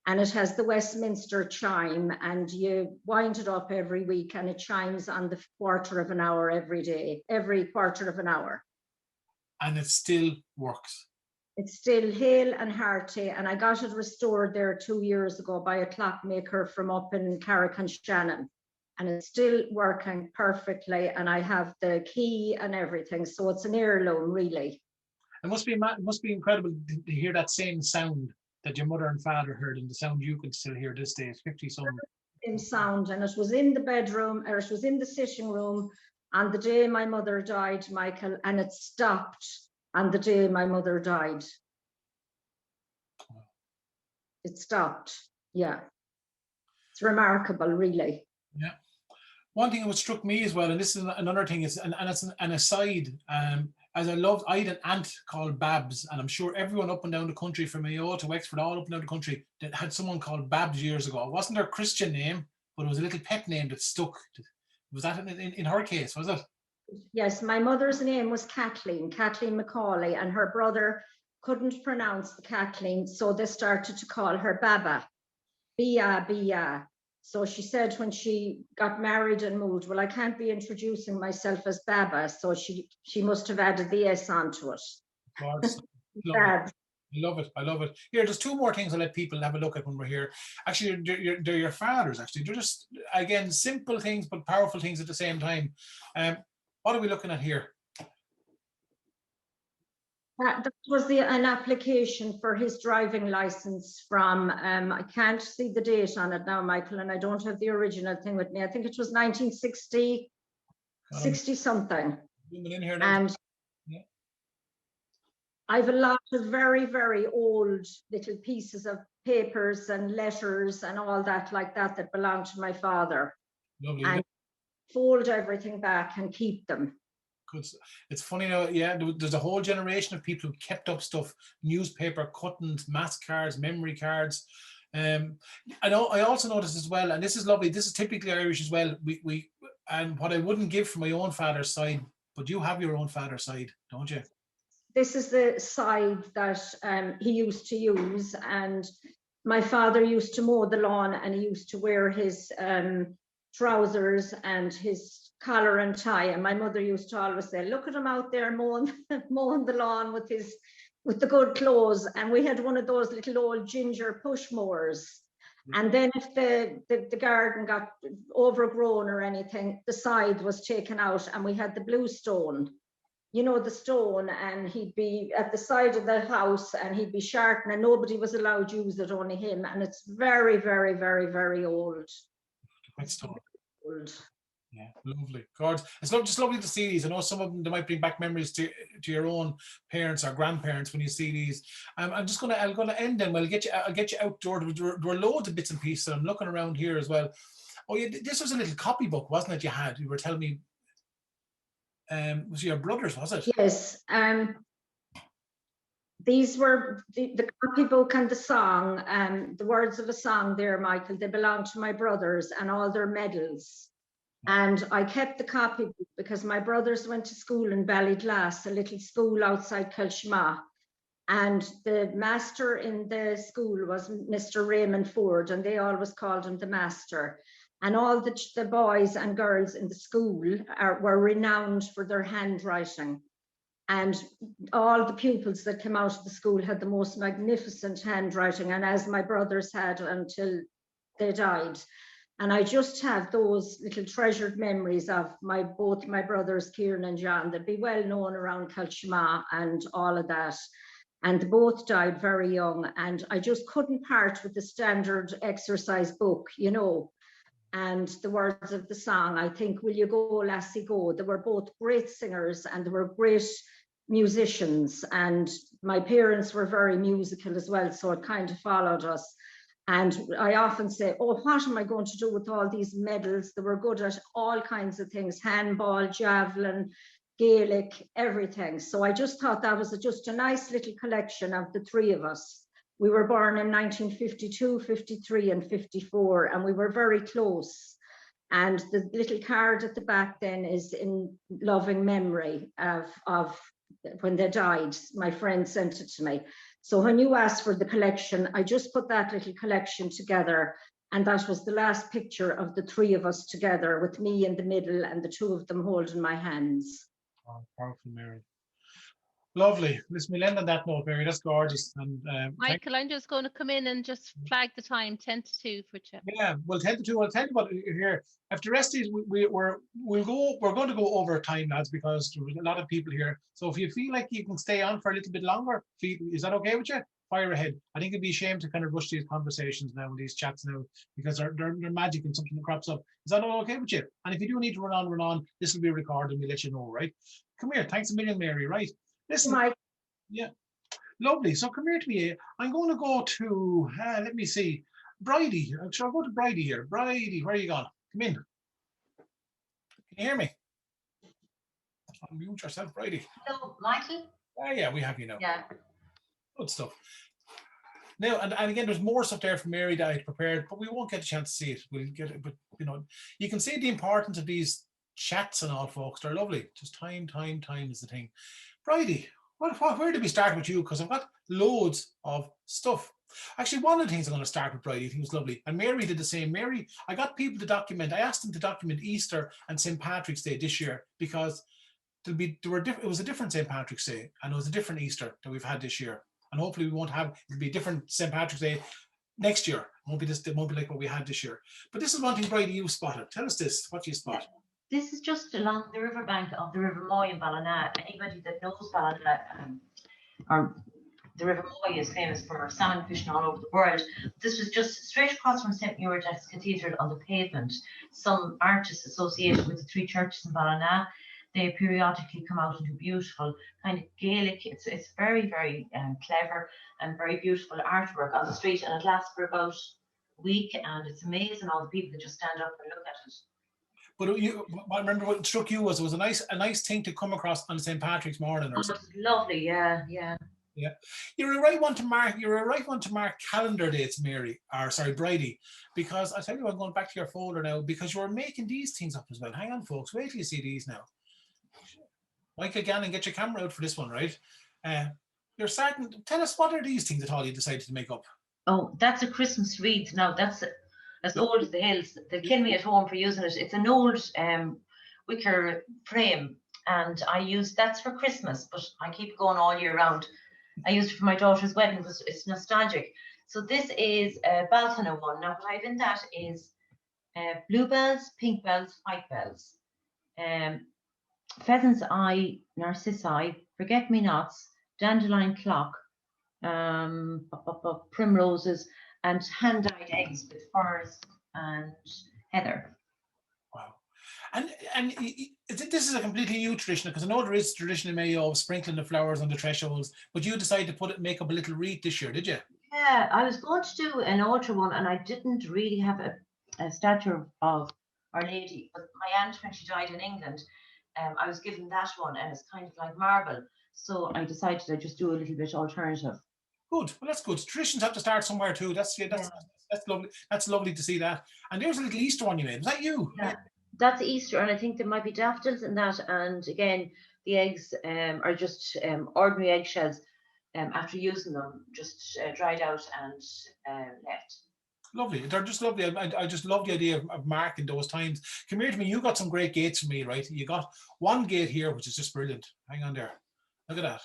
And it has the Westminster chime, and you wind it up every week, and it chimes on the quarter of an hour every day, every quarter of an hour. And it still works. It's still hale and hearty, and I got it restored there 2 years ago by a clockmaker from up in Currach and Shannon, and it's still working perfectly, and I have the key and everything, so it's an heirloom, really. It must be incredible to hear that same sound that your mother and father heard, and the sound you can still hear this day. It's 50 something. In sound, and it was in the bedroom, or it was in the sitting room on the day my mother died, Michael, and it stopped on the day my mother died. It stopped. Yeah, it's remarkable, really. Yeah. One thing that struck me as well, and this is another thing, is and it's an aside. As I had an aunt called Babs, and I'm sure everyone up and down the country, from Mayo to Wexford, all up and down the country, that had someone called Babs years ago. It wasn't her Christian name, but it was a little pet name that stuck. Was that in her case, was it? Yes, my mother's name was Kathleen Macaulay, and her brother couldn't pronounce the Kathleen, so they started to call her Baba, Bia, Bia. So she said when she got married and moved, well, I can't be introducing myself as Baba, so she must have added the S onto it. I love it. Here, there's two more things I'll let people have a look at when we're here. Actually, they're your fathers, actually. They're just, again, simple things, but powerful things at the same time. What are we looking at here? That was an application for his driving license from, I can't see the date on it now, Michael, and I don't have the original thing with me. I think it was 1960, 60 something. In here now. And yeah. I've a lot of very, very old little pieces of papers and letters and all that like that belong to my father. Lovely. And fold everything back and keep them. It's funny now, yeah, there's a whole generation of people who kept up stuff, newspaper cuttings, mass cards, memory cards. I also noticed as well, and this is lovely, this is typically Irish as well, we and what I wouldn't give from my own father's side, but you have your own father's side, don't you? This is the side that he used to use, and my father used to mow the lawn, and he used to wear his trousers and his collar and tie, and my mother used to always say, look at him out there mowing the lawn with the good clothes. And we had one of those little old ginger push mowers, and then if the garden got overgrown or anything, the side was taken out, and we had the blue stone, you know, the stone, and he'd be at the side of the house, and he'd be sharpening, and nobody was allowed to use it, only him. And it's very, very, very, very old. Old. Yeah, lovely. God, it's just lovely to see these. I know some of them, they might bring back memories to your own parents or grandparents when you see these. I'm gonna end them. I'll get you outdoors. There were loads of bits and pieces. I'm looking around here as well. Oh yeah, this was a little copybook, wasn't it? You were telling me. Was it your brothers? Was it? Yes. These were the copybook and the song, the words of a song there, Michael. They belong to my brothers and all their medals. And I kept the copybook because my brothers went to school in Ballyglass, a little school outside Kilshima. And the master in the school was Mr. Raymond Ford, and they always called him the master. And all the boys and girls in the school were renowned for their handwriting. And all the pupils that came out of the school had the most magnificent handwriting, and as my brothers had until they died. And I just have those little treasured memories of both my brothers, Kieran and John. They'd be well known around Kilshima and all of that. And they both died very young. And I just couldn't part with the standard exercise book, you know, and the words of the song. I think, will you go, lassie, go? They were both great singers, and they were great musicians. And my parents were very musical as well, so it kind of followed us. And I often say, oh, what am I going to do with all these medals? They were good at all kinds of things, handball, javelin, Gaelic, everything. So I just thought that was just a nice little collection of the three of us. We were born in 1952, 53 and 54, and we were very close. And the little card at the back then is in loving memory of when they died. My friend sent it to me. So when you asked for the collection, I just put that little collection together. And that was the last picture of the three of us together, with me in the middle and the two of them holding my hands. Oh, powerful, Mary. Lovely. Listen, we'll end on that note, Mary. That's gorgeous. And Michael, I'm just going to come in and just flag the time, 10 to 2 for chat. yeah, well, 10 to 2. I'll tell you what here. If the rest is, we're going to go over time, lads, because there's a lot of people here. So if you feel like you can stay on for a little bit longer, is that okay with you? Fire ahead. I think it'd be a shame to kind of rush these conversations now and these chats now, because they're magic and something that crops up. Is that all okay with you? And if you do need to run on, this will be recorded and we'll let you know, right? Come here. Thanks a million, Mary, right? Listen, Mike. yeah, lovely. So come here to me. I'm going to go to, let me see, Bridie. I'll go to Bridie here. Bridie, where are you going? Come in. Can you hear me? Unmute yourself, Bridie. Hello, Michael. Yeah, we have you now. Yeah. Good stuff. Now, and again, there's more stuff there from Mary that I prepared, but we won't get a chance to see it. We'll get it, but you know, you can see the importance of these chats and all, folks. They're lovely. Just time is the thing. Bridie, where did we start with you? Because I've got loads of stuff. Actually, one of the things I'm going to start with, Bridie, I think was lovely. And Mary did the same. Mary, I got people to document. I asked them to document Easter and St. Patrick's Day this year, because it was a different St. Patrick's Day and it was a different Easter that we've had this year. And hopefully we won't have, it'll be a different St. Patrick's Day next year. It won't be like what we had this year. But this is one thing, Bridie, you spotted. Tell us this. What do you spot? This is just along the riverbank of the River Moy in Ballina. Anybody that knows Ballina, or the River Moy is famous for salmon fishing all over the world. This was just straight across from St. Muirdas Cathedral on the pavement. Some artists associated with the three churches in Ballina, they periodically come out and do beautiful kind of Gaelic. It's very, very clever and very beautiful artwork on the street, and it lasts for about a week, and it's amazing all the people that just stand up and look at it. But I remember what struck you was it was a nice thing to come across on St. Patrick's morning or something. Lovely, yeah. Yeah, you're a right one to mark calendar dates, Mary, or sorry, Bridie, because I tell you, I'm going back to your folder now, because you're making these things up as well. Hang on, folks, wait till you see these now. Michael Gannon, get your camera out for this one, right? You're starting. Tell us, what are these things that all you decided to make up? Oh, that's a Christmas wreath. Now that's as old as the hills. They'll kill me at home for using it. It's an old wicker frame, and that's for Christmas, but I keep it going all year round. I used it for my daughter's wedding because it's nostalgic. So this is a Baltana one. Now what I have in that is bluebells, pink bells, white bells, pheasant's eye, narcissi, forget-me-nots, dandelion clock, primroses, and hand-dyed eggs with furs and heather. Wow. And this is a completely new tradition, because I know there is a tradition in Mayo of sprinkling the flowers on the thresholds, but you decided to make up a little wreath this year, did you? Yeah, I was going to do an altar one, and I didn't really have a statue of Our Lady, but my aunt, when she died in England, I was given that one, and it's kind of like marble. So I decided I'd just do a little bit alternative. Good. Well, that's good. Traditions have to start somewhere too. That's lovely. That's lovely to see that. And there's a little Easter one you made. Was that you? Yeah, that's Easter, and I think there might be daffodils in that. And again, the eggs are just ordinary eggshells. After using them, just dried out and left. Lovely. They're just lovely. I just love the idea of marking those times. Come here to me. You got some great gates for me, right? You got one gate here, which is just brilliant. Hang on there. Look at that.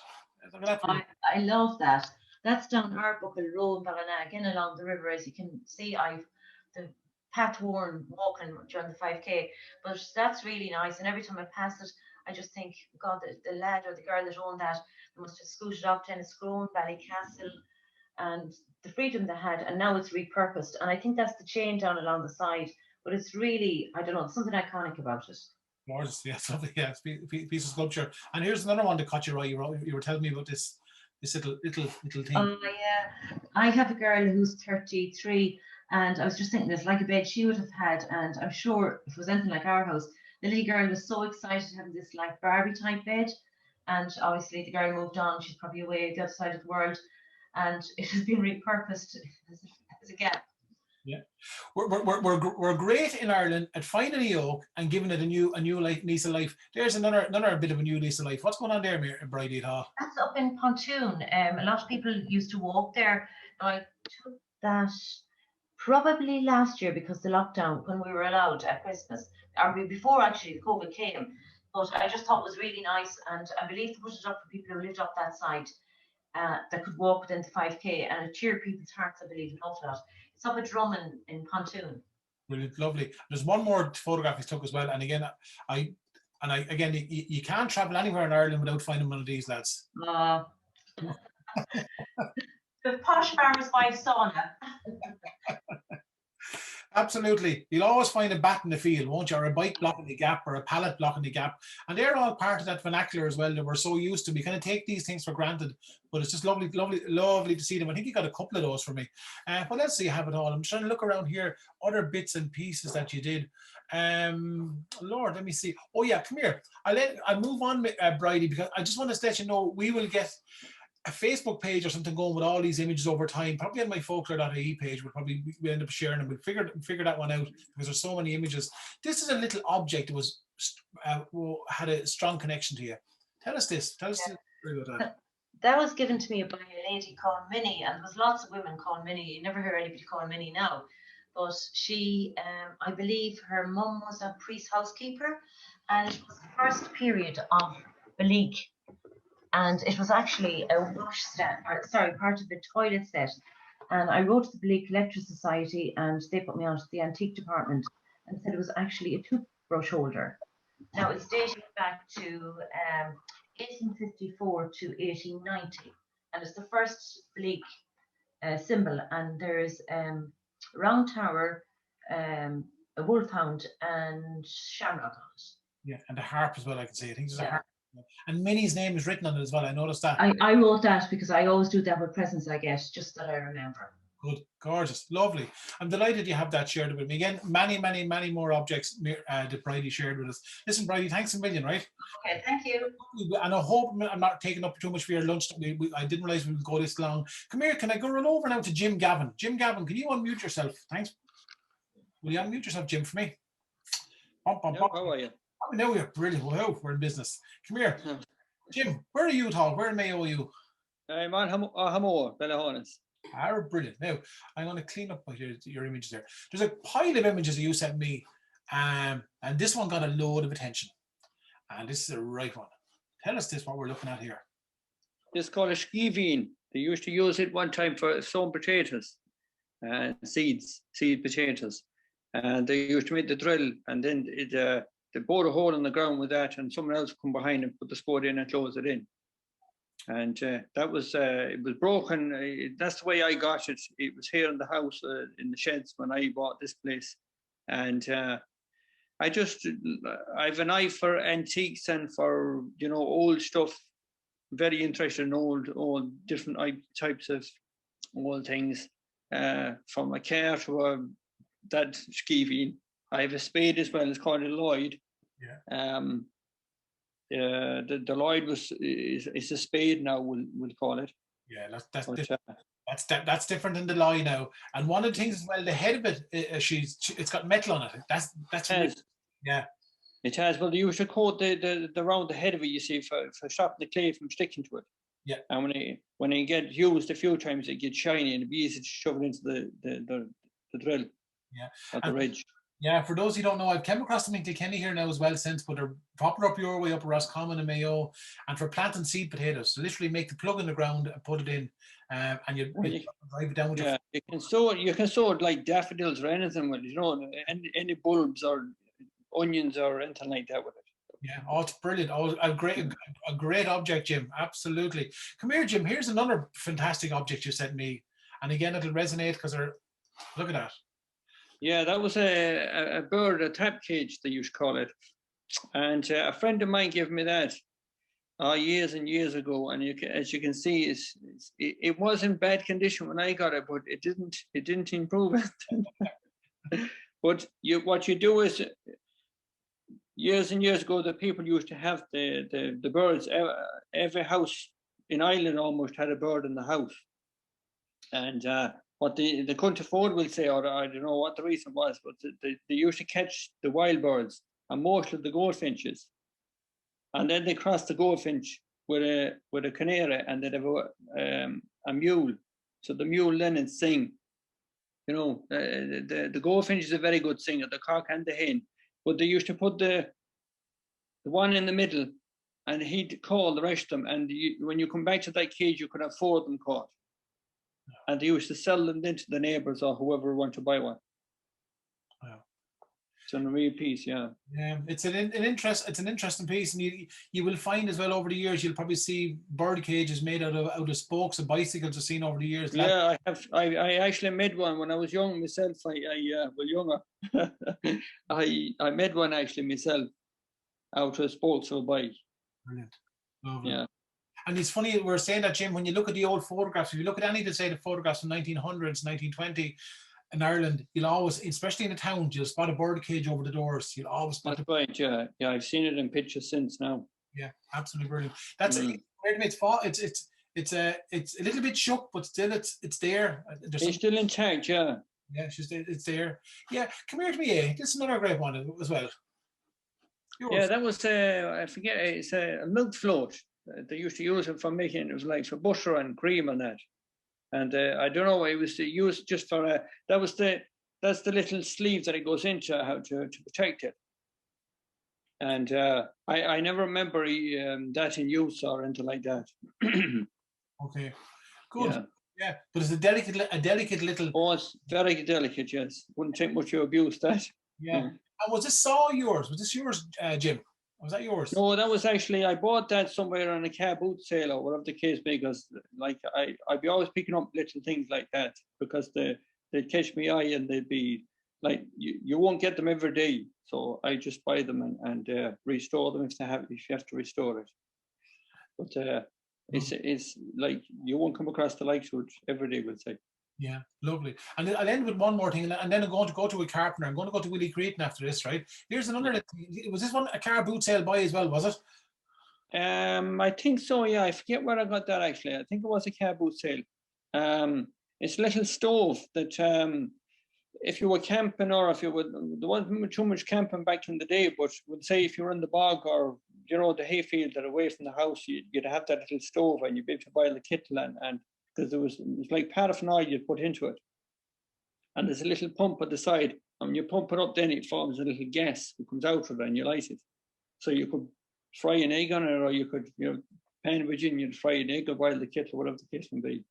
Look at that. I love that. That's down Arbuckle Road, Ballina, again along the river. As you can see, I've the path worn walking during the 5K, but that's really nice. And every time I pass it, I just think, God, the lad or the girl that owned that, they must have scooted off to Enniscrone, Ballycastle, and the freedom they had, and now it's repurposed. And I think that's the chain down along the side, but it's really, I don't know, something iconic about it. Gorgeous, yeah, something, yeah, it's a piece of sculpture. And here's another one that caught your eye. You were telling me about this This little thing. Yeah, I have a girl who's 33, and I was just thinking, it's like a bed she would have had, and I'm sure if it was anything like our house, the little girl was so excited having this like Barbie type bed, and obviously the girl moved on. She's probably away the other side of the world, and it has been repurposed as a gap. Yeah, we're great in Ireland at finding a yoke and giving it a new lease of life. There's another bit of a new lease of life. What's going on there, Bridie? That's up in Pontoon. A lot of people used to walk there. I took that probably last year because the lockdown, when we were allowed at Christmas, or before actually the COVID came. But I just thought it was really nice, and I believe to put it up for people who lived up that side that could walk within the 5K, and it cheered people's hearts, I believe, an awful lot. It's up at Drummond in Pontoon. Brilliant, lovely. There's one more photograph he took as well, and again, you can't travel anywhere in Ireland without finding one of these lads. The posh farmer's wife sauna. Absolutely. You'll always find a bat in the field, won't you? Or a bike blocking the gap, or a pallet blocking the gap. And they're all part of that vernacular as well that we're so used to. We kind of take these things for granted, but it's just lovely to see them. I think you got a couple of those for me. What else do you have at all? I'm trying to look around here, other bits and pieces that you did. Lord, let me see. Oh yeah, come here. I'll move on, Bridie, because I just want to let you know we will get a Facebook page or something going with all these images over time. Probably on my folklore.ie page, we'll end up sharing them. We'll figure that one out because there's so many images. This is a little object that was had a strong connection to you. Tell us this. Tell us about that. That was given to me by a lady called Minnie, and there was lots of women called Minnie. You never hear anybody call Minnie now. But she, I believe her mum was a priest housekeeper, and it was the first period of Balik. And it was actually a wash set, part of the toilet set. And I wrote to the Balik Collector Society, and they put me onto the antique department and said it was actually a toothbrush holder. Now it's dating back to 1854 to 1890, and it's the first Balik symbol. And there's round tower, a wolfhound, and shamrock on it. Yeah, and the harp as well. I can see. I think there's a harp. And Minnie's name is written on it as well. I noticed that. I wrote that because I always do that with presents I get, just that I remember. Good, gorgeous, lovely. I'm delighted you have that shared with me. Again, many more objects that Bridie shared with us. Listen, Bridie, thanks a million, right? Okay, thank you. And I hope I'm not taking up too much for your lunch. I didn't realize we would go this long. Come here, can I go run over now to Jim Gavin? Jim Gavin, can you unmute yourself? Thanks. Will you unmute yourself, Jim, for me? How are you? Oh, no, you're brilliant. Wow, we're in business. Come here. Jim, where are you at all? Where in Mayo are you? I'm on Hamor, Bellahonis. Ah, brilliant. Now, I'm going to clean up your images there. There's a pile of images that you sent me, and this one got a load of attention. And this is the right one. Tell us what we're looking at here. This is called a skiveen. They used to use it one time for sown potatoes and seed potatoes. And they used to make the drill, and then they bored a hole in the ground with that, and someone else come behind and put the sport in and close it in. And that was it was broken. That's the way I got it. It was here in the house in the sheds when I bought this place. And I have an eye for antiques and for old stuff. Very interested in old different types of old things. From a car to that skiveen. I have a spade as well. It's called a Lloyd. Yeah. The Lloyd is a spade now. We'll call it. Yeah, that's different than the Lloyd now. And one of the things as well, the head of it, it's got metal on it. That's really, yeah. It has. Well, you should coat the round the head of it. You see, for stopping the clay from sticking to it. Yeah. And when it gets used a few times, it gets shiny and it'd be easy to shove it into the drill. Yeah. At the ridge. Yeah, for those who don't know, I've come across them in Kilkenny here now as well since, but they're proper up your way, up Roscommon and Mayo, and for planting seed potatoes. So literally make the plug in the ground and put it in, and you drive it down with your... You can sow it like daffodils or anything with it, any bulbs or onions or anything like that with it. Yeah, oh, it's brilliant. Oh, a great object, Jim. Absolutely. Come here, Jim. Here's another fantastic object you sent me. And again, it'll resonate because look at that. Yeah, that was a bird, a tap cage, they used to call it. And a friend of mine gave me that. years and years ago, and as you can see, it was in bad condition when I got it, but it didn't improve it. But what you do is, years and years ago, the people used to have the birds. Every house in Ireland almost had a bird in the house, and what the country forward will say, or I don't know what the reason was, but they used to catch the wild birds and most of the goldfinches. And then they cross the goldfinch with a canary, and they'd have a mule. So the mule then would sing. You know, the goldfinch is a very good singer, the cock and the hen. But they used to put the one in the middle, and he'd call the rest of them. And when you come back to that cage, you could have 4 of them caught. And they used to sell them then to the neighbours or whoever wanted to buy one. Wow. It's a real piece, yeah. Yeah, it's an interesting piece, and you will find as well over the years, you'll probably see bird cages made out of spokes of bicycles. I've seen over the years. Yeah, I actually made one when I was young myself. Younger. I made one actually myself out of spokes of a bike. Brilliant. Lovely. Yeah. And it's funny we're saying that, Jim, when you look at the old photographs, if you look at any of the photographs from 1900s, 1920 in Ireland, you'll always, especially in the towns, you'll spot a bird cage over the doors. You'll always spot. That's right, yeah. Yeah, I've seen it in pictures since now. Yeah, absolutely brilliant. That's it's a little bit shook, but still it's there. It's still intact, yeah. Yeah, it's there. Yeah, come here to me, eh? This is another great one as well. Yours. Yeah, that was I forget, it's a milk float. They used to use it for making, it was like for butter and cream and that. And I don't know, it was used just for that's the little sleeve that it goes into how to protect it. And I never remember that in use or anything like that. Okay, good. Yeah, but it's a delicate little. Oh, it's very delicate. Yes, wouldn't take much to abuse that. Yeah. And was this saw yours? Was this yours, Jim? Was that yours? No, that was actually, I bought that somewhere on a car boot sale or whatever the case may be, because like I'd be always picking up little things like that because they'd catch my eye and they'd be like, you won't get them every day. So I just buy them and restore them if you have to restore it. But it's like you won't come across the likes of it every day, we'll say. Yeah, lovely. And I'll end with one more thing, and then I'm going to go to a carpenter. I'm going to go to Willie Creighton after this, right? Here's another thing. Was this one a car boot sale buy as well, was it? I think so, yeah. I forget where I got that actually. I think it was a car boot sale. It's a little stove that if you were camping or if you would, there wasn't too much camping back in the day, but would say if you were in the bog or, you know, the hayfield that away from the house, you'd have that little stove and you'd be able to boil the kettle and because it was like paraffin oil you'd put into it. And there's a little pump at the side. And when you pump it up, then it forms a little gas that comes out of it and you light it. So you could fry an egg on it, or you could, pan Virginia, you'd fry an egg or boil the kettle, whatever the case may be.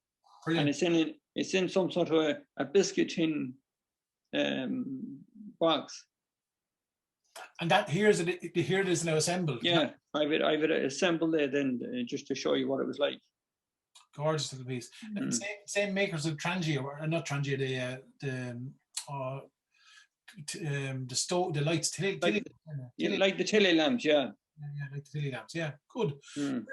Brilliant. And it's in some sort of a biscuit tin box. And that here it is now assembled. Yeah, I've it assembled there then just to show you what it was like. Gorgeous little piece. Same makers of Trangia, or not Trangia, the stove, the lights, like the Tilly lamps, yeah. Yeah, like the Tilly lamps, yeah. Good. Brilliant.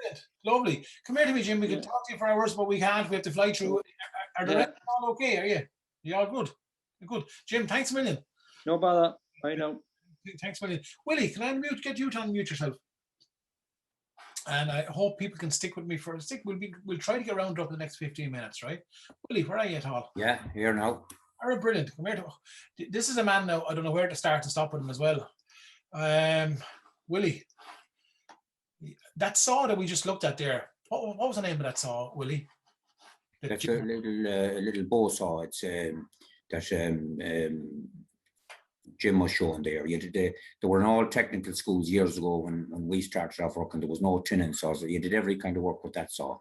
Lovely. Come here to me, Jim. We can talk to you for hours, but we can't. We have to fly through. Are the rest all okay? Are you? You all good? Good. Jim, thanks a million. No bother. I know. Thanks a million. Willie, can I get you to unmute yourself? And I hope people can stick with me for a stick. We'll try to get round up the next 15 minutes, right? Willie, where are you at all? Yeah, here now. All right, brilliant. Come here. This is a man now. I don't know where to start and stop with him as well. Willie, that saw that we just looked at there. What was the name of that saw, Willie? That's a little bow saw. It's Jim was showing there. There were in all technical schools years ago when we started off working. There was no tinning saws. So you did every kind of work with that saw.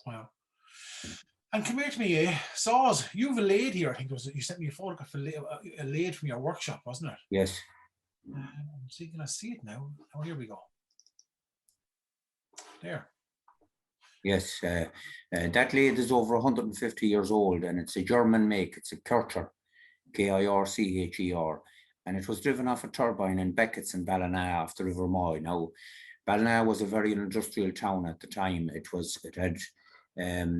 Wow. And come here to me, saws. You have a lathe here. I think you sent me a photograph of a lathe from your workshop, wasn't it? Yes. Can I see it now? Oh, here we go. There. Yes, that lathe is over 150 years old, and it's a German make. It's a Kircher, Kircher, and it was driven off a turbine in Beckett's in Ballina off the River Moy. Now, Ballina was a very industrial town at the time. It had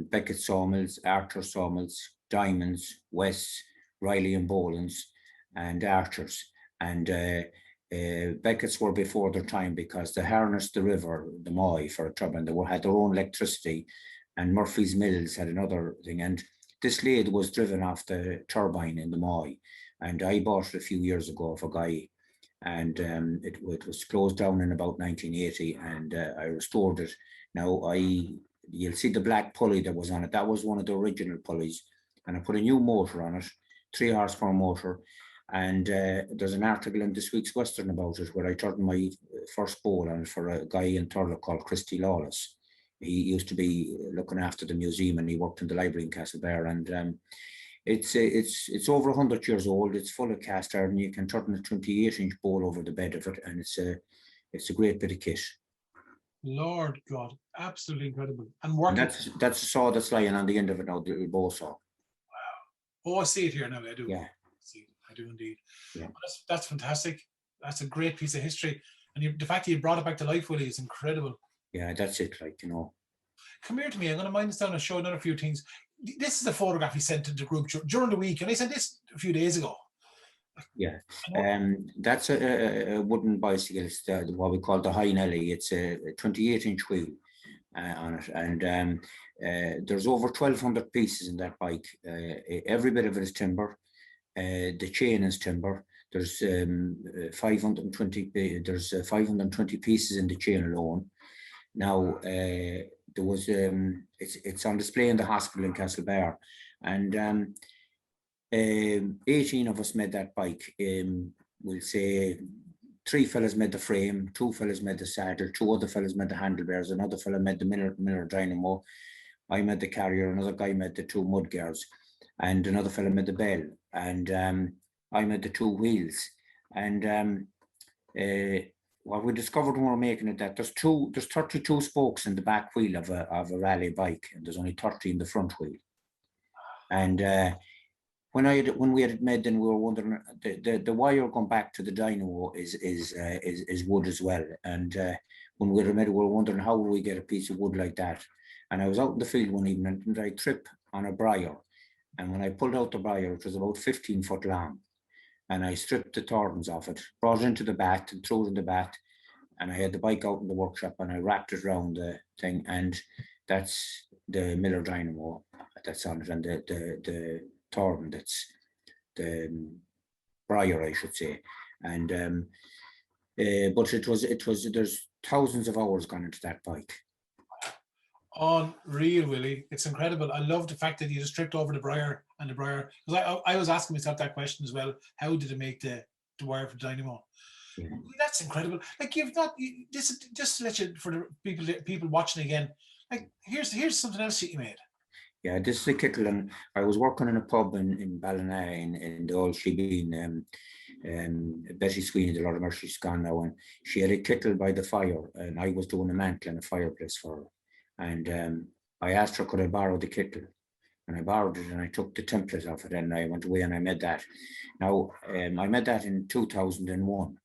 Beckett sawmills, Archer sawmills, Diamonds, West, Riley and Boland's, and Archers. And Beckett's were before their time because they harnessed the river, the Moy, for a turbine. They had their own electricity, and Murphy's Mills had another thing. And this lathe was driven off the turbine in the Moy. And I bought it a few years ago of a guy, and it was closed down in about 1980, and I restored it. Now you'll see the black pulley that was on it. That was one of the original pulleys, and I put a new motor on it, 3 horsepower motor. And there's an article in this week's Western about it where I turned my first bowl on it for a guy in Thurlow called Christy Lawless. He used to be looking after the museum, and he worked in the library in Castlebar. And it's over 100 years old. It's full of cast iron. You can turn a 28-inch bowl over the bed of it, and it's a great bit of kit. Lord God, absolutely incredible. And working. And that's a saw that's lying on the end of it now, the bow saw. Wow. Oh, I see it here now. I do. Yeah. I do indeed. Yeah. That's fantastic. That's a great piece of history. And the fact that you brought it back to life, Willie, is incredible. Yeah, that's it. Come here to me. I'm going to mind this down and show another few things. This is a photograph he sent to the group during the week, and I sent this a few days ago. Yeah, that's a wooden bicycle. It's what we call the High Nelly. It's a 28-inch wheel on it, and there's over 1,200 pieces in that bike. Every bit of it is timber. The chain is timber. There's 520. There's 520 pieces in the chain alone. Now there was it's on display in the hospital in Castlebar, and 18 of us made that bike. We'll say 3 fellas made the frame, 2 fellas made the saddle, 2 other fellas made the handlebars, another fella made the Miller dynamo. I made the carrier, another guy made the 2 mud guards, and another fella made the bell, and I made the 2 wheels. And what we discovered when we were making it, that there's 32 spokes in the back wheel of a rally bike, and there's only 30 in the front wheel. And when we had it made, then we were wondering, the wire going back to the dynamo is wood as well. And when we had it made, we were wondering how would we get a piece of wood like that. And I was out in the field one evening, and I tripped on a briar. And when I pulled out the briar, it was about 15 foot long. And I stripped the thorns off it, brought it into the bath and threw it in the bath. And I had the bike out in the workshop, and I wrapped it around the thing. And that's the Miller dynamo that's on it, and the thorn, that's the briar, I should say. And but there's thousands of hours gone into that bike. Unreal, Willie. It's incredible. I love the fact that you just stripped over the briar, because I was asking myself that question as well. How did it make the wire for the dynamo? Yeah. That's incredible. Like, just to let you, for the people watching again, like here's something else that you made. Yeah, this is a kittle, and I was working in a pub in Ballina in the old Shebeen. Betty Sweeney, the Lord of Mercy, she's gone now, and she had a kittle by the fire, and I was doing a mantle and a fireplace for her. And I asked her, could I borrow the kittle? And I borrowed it, and I took the template off it, and I went away and I made that. Now, I made that in 2001.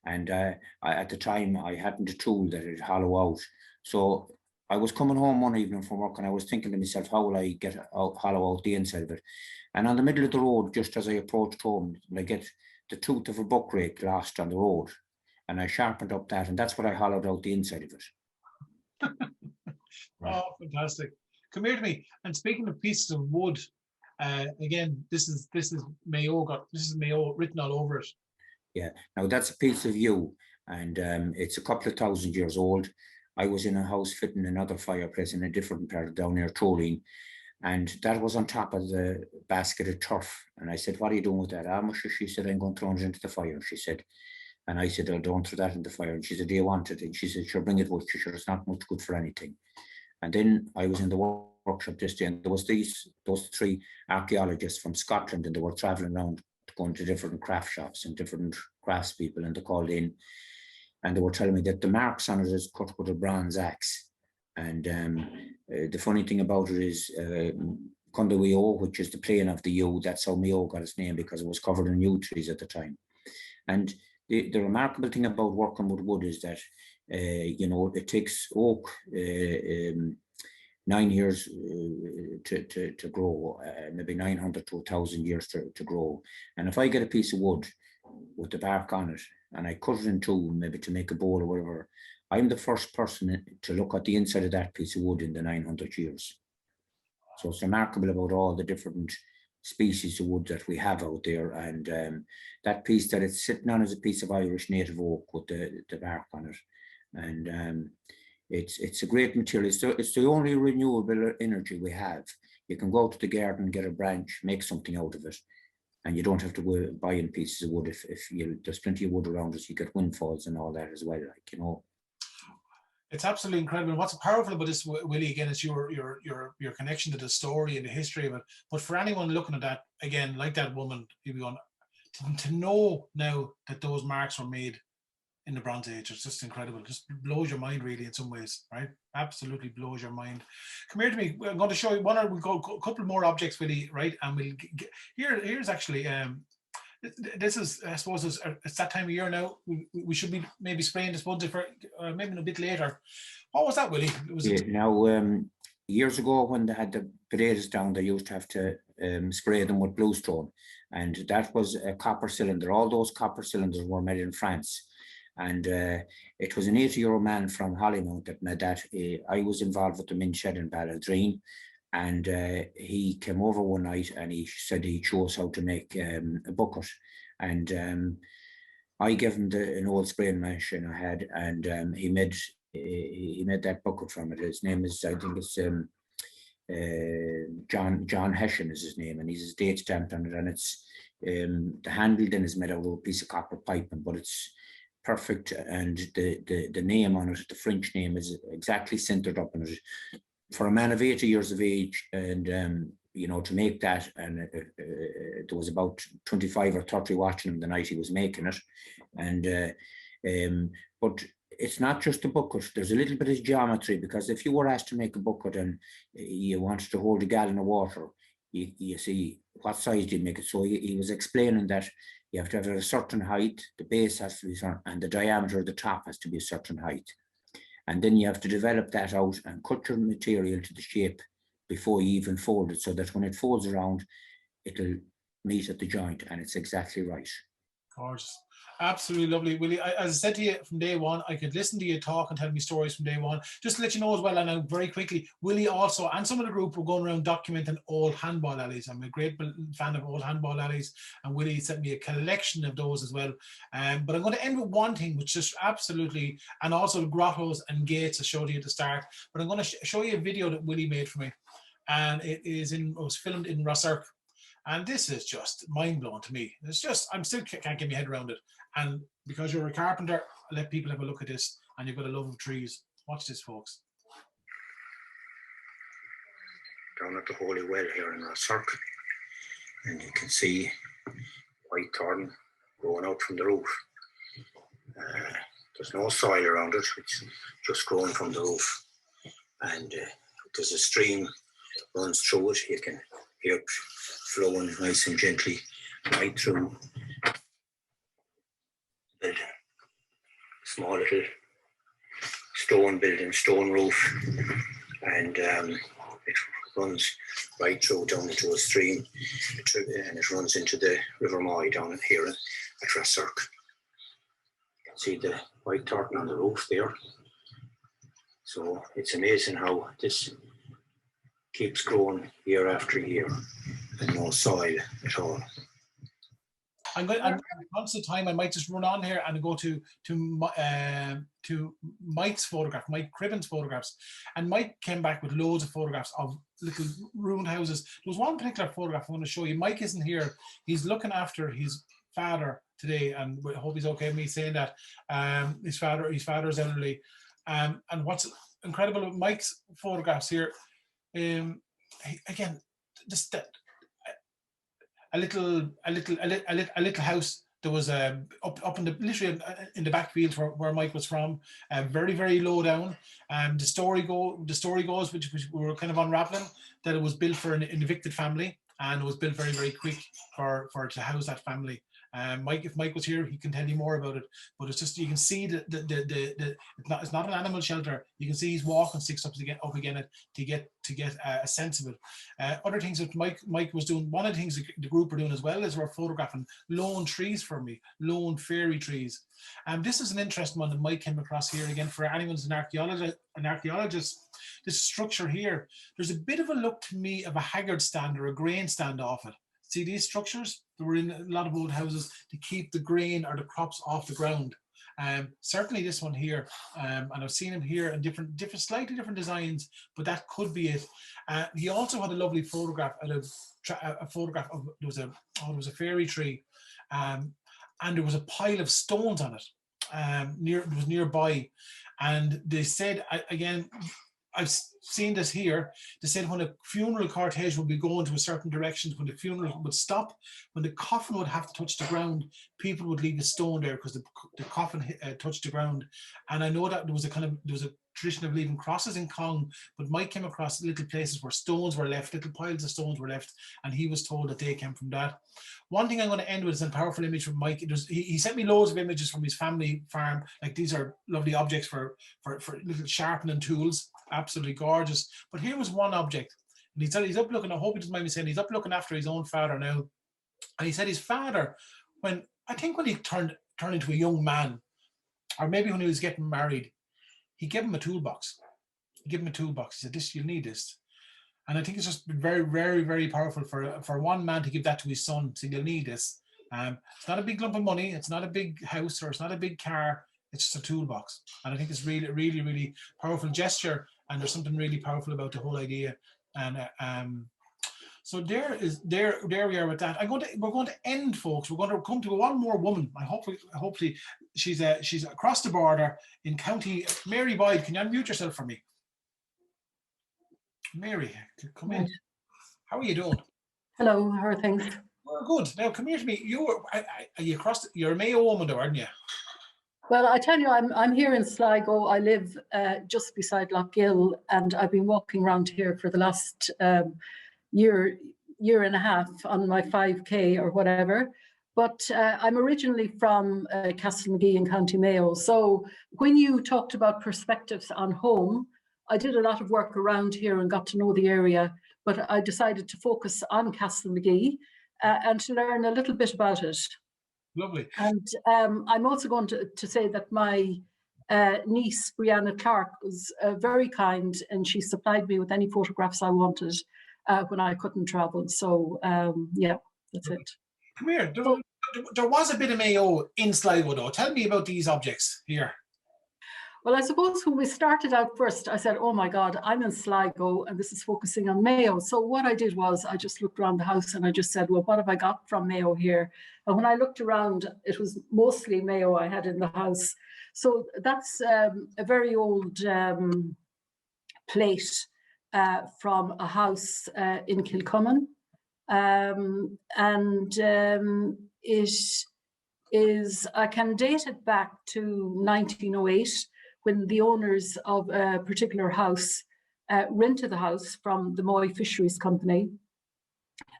And at the time, I hadn't a tool that would hollow out. So I was coming home one evening from work, and I was thinking to myself, how will I hollow out the inside of it? And on the middle of the road, just as I approached home, I get the tooth of a buck rake lost on the road. And I sharpened up that, and that's what I hollowed out the inside of it. Oh, fantastic. Come here to me. And speaking of pieces of wood, again, this is Mayo written all over it. Yeah, now that's a piece of yew, and it's a couple of 1,000 years old. I was in a house fitting another fireplace in a different part down near Trolling, and that was on top of the basket of turf. And I said, what are you doing with that? She said, I'm going to throw it into the fire, she said. And I said, oh, don't throw that in the fire. And she said, do you want it? And she said, sure, bring it with you. Sure, it's not much good for anything. And then I was in the workshop this day, and there was those 3 archaeologists from Scotland, and they were traveling around going to different craft shops and different craftspeople, and they called in, and they were telling me that the marks on it is cut with a bronze axe. And the funny thing about it is County Mayo, which is the plain of the yew, that's how Mayo got its name, because it was covered in yew trees at the time. And the remarkable thing about working with wood is that You know, it takes oak 9 years to grow, maybe 900 to 1,000 years to grow. And if I get a piece of wood with the bark on it and I cut it in two, maybe to make a bowl or whatever, I'm the first person to look at the inside of that piece of wood in the 900 years. So it's remarkable about all the different species of wood that we have out there. And that piece that it's sitting on is a piece of Irish native oak with the bark on it. And it's a great material. It's the only renewable energy we have. You can go out to the garden, get a branch, make something out of it, and you don't have to go buying pieces of wood. If there's plenty of wood around us, you get windfalls and all that as well. Like, you know, it's absolutely incredible. What's powerful about this, Willie, again, is your connection to the story and the history of it. But for anyone looking at that, again, like that woman, you'd be going to know now that those marks were made in the Bronze Age. It's just incredible. It just blows your mind, really, in some ways, right? Absolutely blows your mind. Come here to me. I'm going to show you we'll go a couple more objects, Willie, right? And we'll get, here's actually this is, I suppose, it's that time of year now. We should be maybe spraying the spuds for maybe a bit later. What was that, Willie? Now, years ago when they had the potatoes down, they used to have to spray them with bluestone, and that was a copper cylinder. All those copper cylinders were made in France, and it was an 80-year-old man from Hollymount that made that. I was involved with them in Shed and Balladreen. And he came over one night and he said he chose how to make a bucket. And I gave him an old spraying machine I had, and he made that bucket from it. His name is, I think it's John Hessian is his name, and he's his date stamped on it. And it's the handle then is made out of a piece of copper piping, but it's perfect. And the name on it, the French name, is exactly centered up in it. For a man of 80 years of age, and you know, to make that, and there was about 25 or 30 watching him the night he was making it. And but it's not just a bucket. There's a little bit of geometry, because if you were asked to make a bucket and you wanted to hold a gallon of water, you see, what size do you make it? So he was explaining that you have to have a certain height, the base has to be certain, and the diameter of the top has to be a certain height. And then you have to develop that out and cut your material to the shape before you even fold it, so that when it folds around, it'll meet at the joint, and it's exactly right. Gorgeous. Absolutely lovely, Willie. As I said to you from day one, I could listen to you talk and tell me stories from day one. Just to let you know as well, and now very quickly, Willie also, and some of the group, were going around documenting old handball alleys. I'm a great fan of old handball alleys, and Willie sent me a collection of those as well. But I'm going to end with one thing, which is absolutely, and also the grottos and gates I showed you at the start. But I'm going to show you a video that Willie made for me, and it was filmed in Rossirk. And this is just mind-blowing to me. It's just, I'm still can't get my head around it. And because you're a carpenter, I'll let people have a look at this, and you've got a love of trees. Watch this, folks. Down at the Holy Well here in Rossirk, and you can see white thorn growing out from the roof. There's no soil around it, it's just growing from the roof. And there's a stream runs through it. You can hear it flowing nice and gently right through the building. Small little stone building, stone roof, and it runs right through down into a stream, and it runs into the River Moy down in here at Rossirk. You can see the white tartan on the roof there. So it's amazing how this keeps growing year after year, and no soil at all. I'm conscious of time. I might just run on here and go to Mike's photograph, Mike Cribben's photographs, and Mike came back with loads of photographs of little ruined houses. There was one particular photograph I want to show you. Mike isn't here. He's looking after his father today, and I hope he's okay with me saying that. His father's elderly, and what's incredible with Mike's photographs here. Again, just a little house. There was up in the literally in the backfield where Mike was from, very, very low down. The story goes, which we were kind of unraveling, that it was built for an evicted family, and it was built very, very quick to house that family. Mike, if Mike was here, he can tell you more about it. But it's just, you can see it's not an animal shelter. You can see he's walking sticks up again to get a sense of it. Other things that Mike was doing, one of the things the group are doing as well is we're photographing lone trees for me, lone fairy trees. And this is an interesting one that Mike came across here again for anyone who's an archaeologist. This structure here, there's a bit of a look to me of a haggard stand or a grain stand off it. See these structures? They were in a lot of old houses to keep the grain or the crops off the ground. Certainly this one here, and I've seen him here in different, slightly different designs, but that could be it. He also had a lovely photograph, a photograph of, there was a fairy tree, and there was a pile of stones on it. It was nearby, and they said, again, I've seen this here. They said when a funeral cortege would be going to a certain direction, when the funeral would stop, when the coffin would have to touch the ground, people would leave a stone there because the coffin touched the ground. And I know that there was a tradition of leaving crosses in Cong, but Mike came across little places where stones were left, little piles of stones were left, and he was told that they came from that. One thing I'm going to end with is a powerful image from Mike. He sent me loads of images from his family farm. Like, these are lovely objects for little sharpening tools. Absolutely gorgeous. But here was one object, and he's up looking, I hope he doesn't mind me saying, he's up looking after his own father now. And he said his father, when he turned into a young man, or maybe when he was getting married, he gave him a toolbox. He said, "This, you'll need this." And I think it's just very, very, very powerful for one man to give that to his son. So you'll need this. It's not a big lump of money. It's not a big house, or it's not a big car. It's just a toolbox. And I think it's really, really, really powerful gesture. And there's something really powerful about the whole idea. And so there we are with that. We're going to end, folks. We're going to come to one more woman. Hopefully she's across the border in County. Mary Boyd, can you unmute yourself for me? Mary, come in. How are you doing? Hello, how are things? We're good. Now come here to me. You're a Mayo woman though, aren't you? Well, I tell you, I'm here in Sligo. I live just beside Lochgill, and I've been walking around here for the last year and a half on my 5K or whatever. But I'm originally from Castlemagee in County Mayo. So when you talked about perspectives on home, I did a lot of work around here and got to know the area, but I decided to focus on Castlemagee and to learn a little bit about it. Lovely. And I'm also going to say that my niece, Brianna Clark, was very kind, and she supplied me with any photographs I wanted when I couldn't travel. So yeah, that's it. Come here. There was a bit of Mayo in Sligo though. Tell me about these objects here. Well, I suppose when we started out first, I said, oh my God, I'm in Sligo and this is focusing on Mayo. So what I did was I just looked around the house and I just said, well, what have I got from Mayo here? And when I looked around, it was mostly Mayo I had in the house. So that's a very old plate from a house in Kilcummin. It is, I can date it back to 1908, when the owners of a particular house rented the house from the Moy Fisheries Company.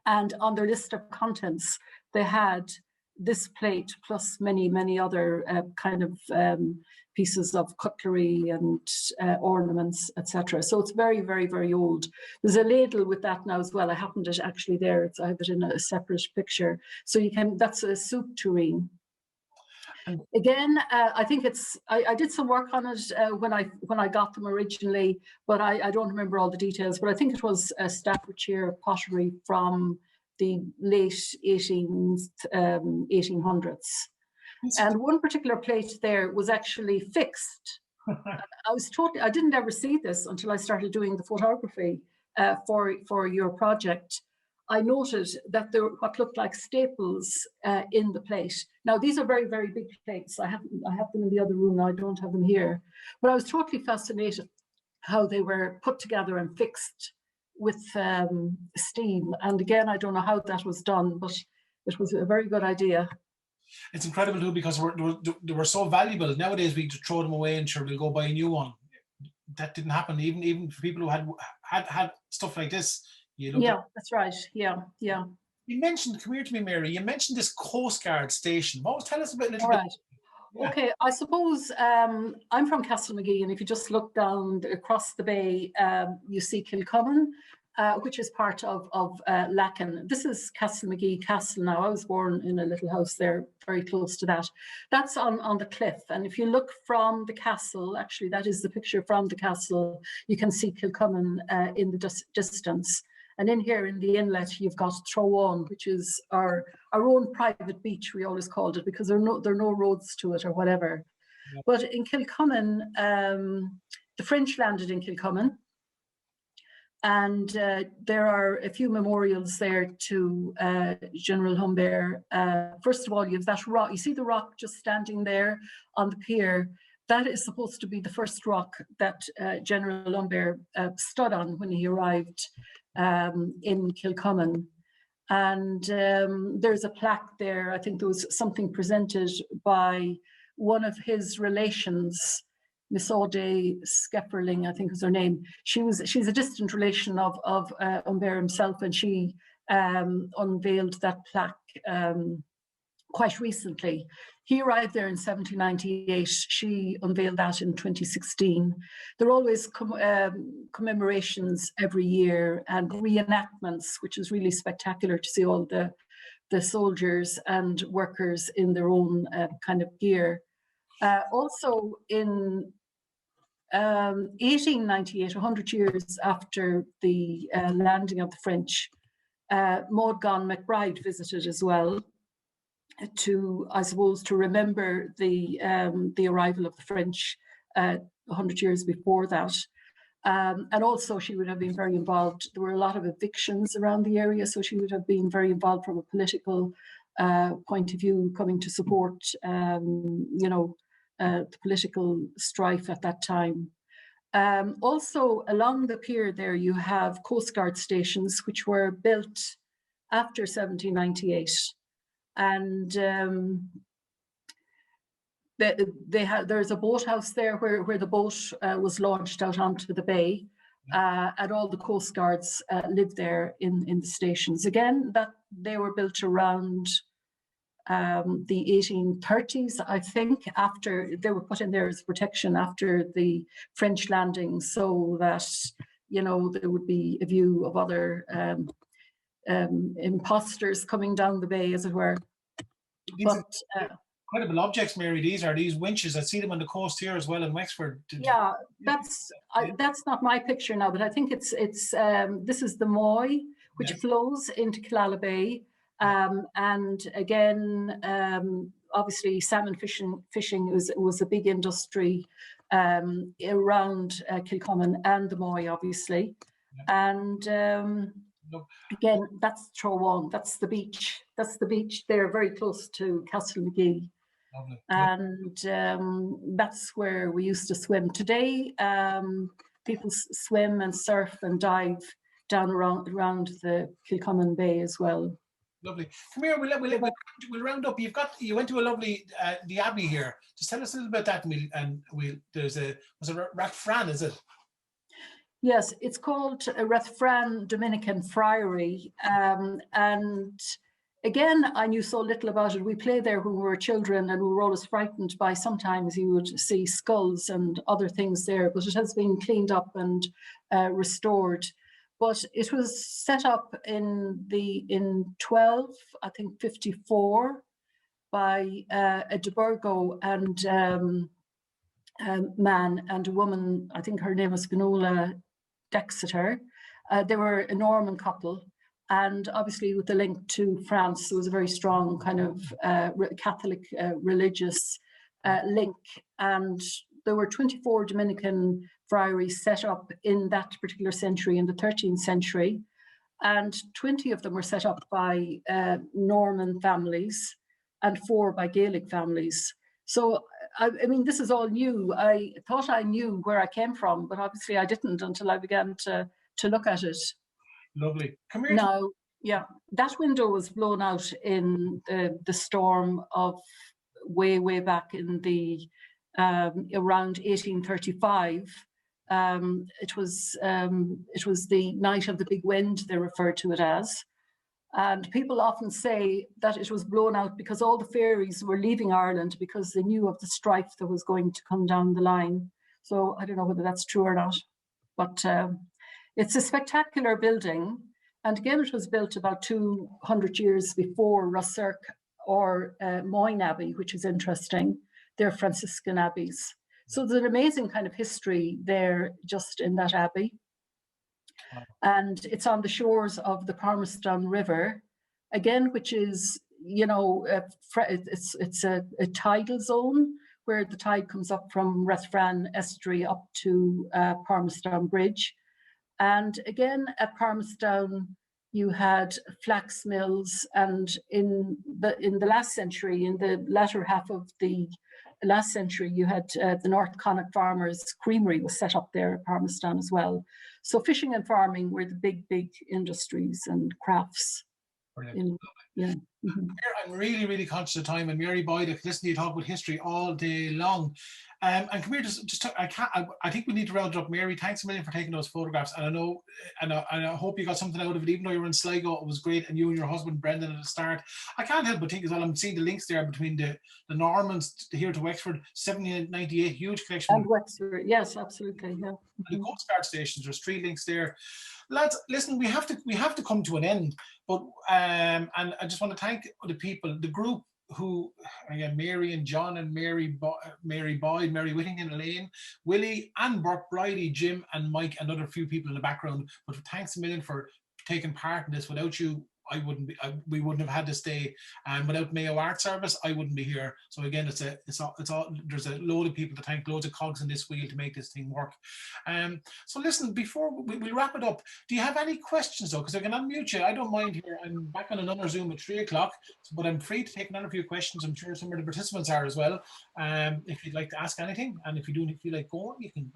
And on their list of contents, they had this plate plus many, many other kind of pieces of cutlery and ornaments, etc. So it's very, very, very old. There's a ladle with that now as well. I happened it actually there. I have it in a separate picture. So you can, that's a soup tureen. Again, I think it's, I did some work on it when I got them originally, but I don't remember all the details, but I think it was a Staffordshire pottery from the late 1800s. And one particular plate there was actually fixed. I didn't ever see this until I started doing the photography for your project. I noted that there were what looked like staples in the plate. Now, these are very, very big plates. I have them in the other room now. I don't have them here. But I was totally fascinated how they were put together and fixed with steam. And again, I don't know how that was done, but it was a very good idea. It's incredible too, because they were so valuable. Nowadays, we throw them away and sure we'll go buy a new one. That didn't happen. Even for people who had stuff like this. Yeah, that's right. Yeah. You mentioned, come here to me, Mary, you mentioned this Coast Guard station. Tell us a little All bit. right. Yeah. Okay, I suppose I'm from Castlemagee, and if you just look down across the bay, you see Kilcommon, which is part of Lacken. This is Castlemagee Castle now. I was born in a little house there, very close to that. That's on the cliff, and if you look from the castle, actually that is the picture from the castle, you can see Kilcommon in the distance. And in here in the inlet, you've got Trowan, which is our own private beach, we always called it, because there are no roads to it or whatever. Yeah. But in Kilcommon, the French landed in Kilcommon, and there are a few memorials there to General Humbert. First of all, you have that rock. You see the rock just standing there on the pier. That is supposed to be the first rock that General Humbert stood on when he arrived in Kilcommon. And there's a plaque there. I think there was something presented by one of his relations, Miss Aude Skepperling, I think was her name. She's a distant relation of Humbert himself, and she unveiled that plaque quite recently. He arrived there in 1798. She unveiled that in 2016. There are always commemorations every year and reenactments, which is really spectacular to see all the soldiers and workers in their own kind of gear. Also in 1898, 100 years after the landing of the French, Maud Gon McBride visited as well, to, I suppose, to remember the arrival of the French 100 years before that. And also she would have been very involved. There were a lot of evictions around the area, so she would have been very involved from a political point of view, coming to support, the political strife at that time. Also along the pier there, you have Coast Guard stations, which were built after 1798. And there's a boathouse there where the boat was launched out onto the bay, and all the Coast Guards lived there in the stations. Again, that they were built around the 1830s, I think, after they were put in there as protection after the French landing, so that there would be a view of other imposters coming down the bay, as it were. Incredible objects, Mary. These are these winches. I see them on the coast here as well in Wexford. Yeah, that's not my picture now, but I think it's this is the Moy, which flows into Killala Bay, and again, obviously salmon fishing was a big industry around Kilcommon and the Moy, obviously, and. Again, that's Trowan. That's the beach. That's the beach there, very close to Castlemagee. And that's where we used to swim. Today, people swim and surf and dive down around the Kilcommon Bay as well. Lovely. Come here. We'll round up. You went to a lovely the Abbey here. Just tell us a little bit about that. And was it Rathfran? Is it? Yes, it's called Rathfran Dominican Friary, and again, I knew so little about it. We played there when we were children, and we were always frightened by sometimes you would see skulls and other things there, but it has been cleaned up and restored. But it was set up in 54 by a De Burgo and man and a woman. I think her name was Finola Dexeter. They were a Norman couple, and obviously with the link to France, there was a very strong kind of Catholic religious link, and there were 24 Dominican friaries set up in that particular century, in the 13th century, and 20 of them were set up by Norman families and 4 by Gaelic families. So I mean, this is all new. I thought I knew where I came from, but obviously I didn't until I began to look at it. Lovely. Come here. Now, yeah, that window was blown out in the storm of way back in the around 1835. It was the night of the big wind, they referred to it as. And people often say that it was blown out because all the fairies were leaving Ireland because they knew of the strife that was going to come down the line. So I don't know whether that's true or not, but it's a spectacular building. And again, it was built about 200 years before Rosserk or Moyne Abbey, which is interesting. They're Franciscan abbeys. So there's an amazing kind of history there just in that abbey. And it's on the shores of the Palmerston River, again, which is, you know, it's a tidal zone where the tide comes up from Rathfran Estuary up to Palmerston Bridge. And again, at Palmerston, you had flax mills, and in the last century, in the latter half of the last century, you had the North Connacht Farmers Creamery was set up there at Palmerston as well. So fishing and farming were the big industries and crafts. Yeah. Mm-hmm. I'm really, really conscious of time, and Mary Boyd, I could listen to you talk about history all day long. And come here, I think we need to round it up. Mary, thanks a million for taking those photographs. And I know, and I hope you got something out of it, even though you were in Sligo. It was great, and you and your husband Brendan at the start. I can't help but think as well. I'm seeing the links there between the Normans here to Wexford, 1798, huge collection. And Wexford, yes, absolutely, yeah. And the Coast Guard stations. There's 3 links there. Lads, listen, we have to come to an end, but and I just want to thank the people, the group who, again, Mary and John and Mary Boyd, Mary Whittington, Elaine, Willie and Burke Bridie, Jim and Mike, and other few people in the background. But thanks a million for taking part in this. Without you, we wouldn't have had this day, and without Mayo Art Service, I wouldn't be here. So again, it's all there's a load of people to thank, loads of cogs in this wheel to make this thing work. So listen, before we'll wrap it up, do you have any questions though? Because I can unmute you. I don't mind here. I'm back on another Zoom at 3 o'clock, but I'm free to take another few questions. I'm sure some of the participants are as well. If you'd like to ask anything, and if you do feel like going, you can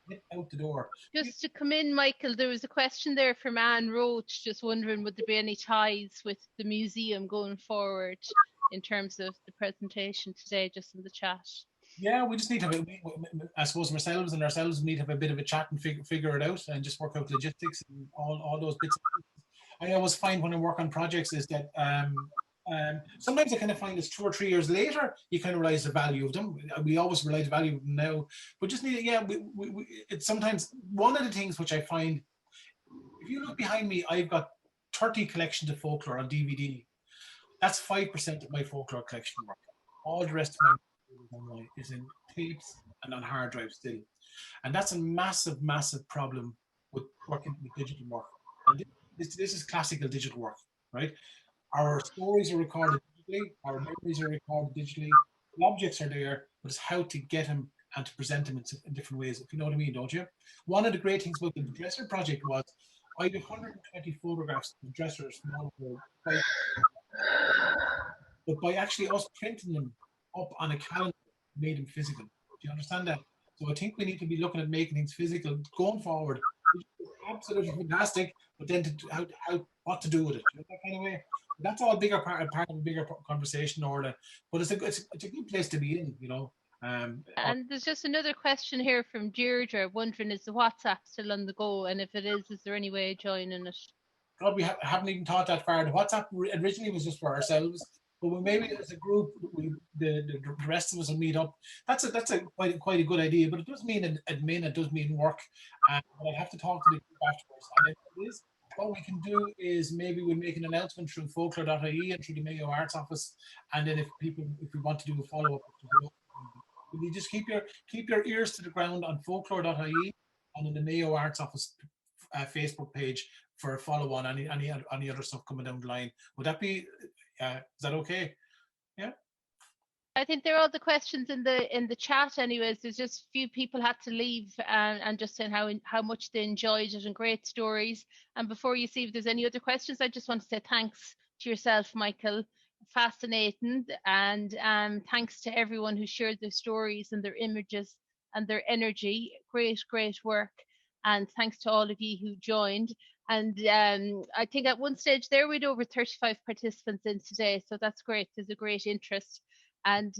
get out the door. Just to come in, Michael, there was a question there from Anne Roach, just wondering, would there be any ties with the museum going forward in terms of the presentation today, just in the chat? Yeah, we just need to have, I suppose ourselves need to have a bit of a chat and figure it out and just work out logistics and all those bits. I always find when I work on projects is that sometimes I kind of find it's 2 or 3 years later you kind of realize the value of them. We always realize the value of them now, but just need, yeah, it's sometimes one of the things which I find, if you look behind me, I've got 30 collections of folklore on DVD. That's 5% of my folklore collection work. All the rest of my is in tapes and on hard drive still, and that's a massive problem with working with digital work. And this is classical digital work, right? Our stories are recorded digitally, our memories are recorded digitally, the objects are there, but it's how to get them and to present them in different ways, if you know what I mean, don't you? One of the great things about the dresser project was I did 120 photographs of dressers from all over the world, but by actually us printing them up on a calendar, made them physical. Do you understand that? So I think we need to be looking at making things physical going forward. It's absolutely fantastic, but then what to do with it, you know, that kind of way. That's all bigger part of a bigger conversation, Orla. But it's a good place to be in, you know. And there's just another question here from Deirdre, wondering, is the WhatsApp still on the go? And if it is there any way of joining it? God, we haven't even thought that far. The WhatsApp originally was just for ourselves, but maybe as a group, the rest of us will meet up. That's quite a good idea, but it does mean admin, it does mean work. But I have to talk to the group afterwards. And if it is, what we can do is maybe we'll make an announcement through folklore.ie and through the Mayo Arts Office, and then if we want to do a follow-up, you just keep your ears to the ground on folklore.ie and in the Mayo Arts Office Facebook page for a follow-on any other stuff coming down the line. Would that be is that okay? Yeah. I think they're all the questions in the chat anyways. There's just a few people had to leave and just saying how much they enjoyed it and great stories. And before you see if there's any other questions, I just want to say thanks to yourself, Michael. Fascinating. And thanks to everyone who shared their stories and their images and their energy. Great work. And thanks to all of you who joined. And I think at one stage there we'd over 35 participants in today. So that's great. There's a great interest. And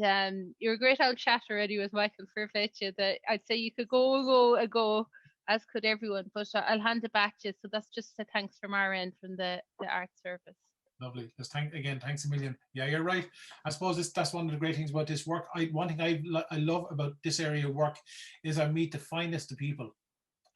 you're a great old chatter anyways, Michael, fair play to you. That I'd say you could go, as could everyone, but I'll hand it back to you. So that's just a thanks from our end, from the art service. Lovely. Just thanks a million. Yeah, you're right. I suppose that's one of the great things about this work. One thing I love about this area of work is I meet the finest of people.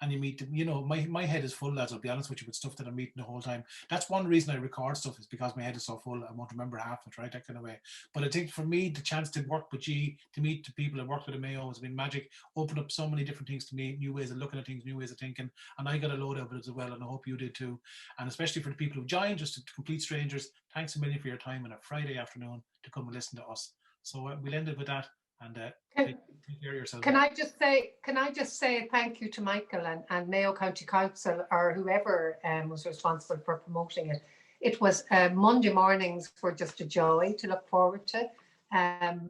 And you meet, my head is full, lads, I'll be honest with you, with stuff that I'm meeting the whole time. That's one reason I record stuff, is because my head is so full, I won't remember half of it, right, that kind of way. But I think for me, the chance to work with you, to meet the people I worked with at Mayo has been magic, opened up so many different things to me, new ways of looking at things, new ways of thinking, and I got a load of it as well, and I hope you did too. And especially for the people who joined, just complete strangers, thanks a million for your time on a Friday afternoon to come and listen to us. So we'll end it with that. And take care of yourself. Can I just say thank you to Michael and Mayo County Council, or whoever was responsible for promoting it. It was Monday mornings were just a joy to look forward to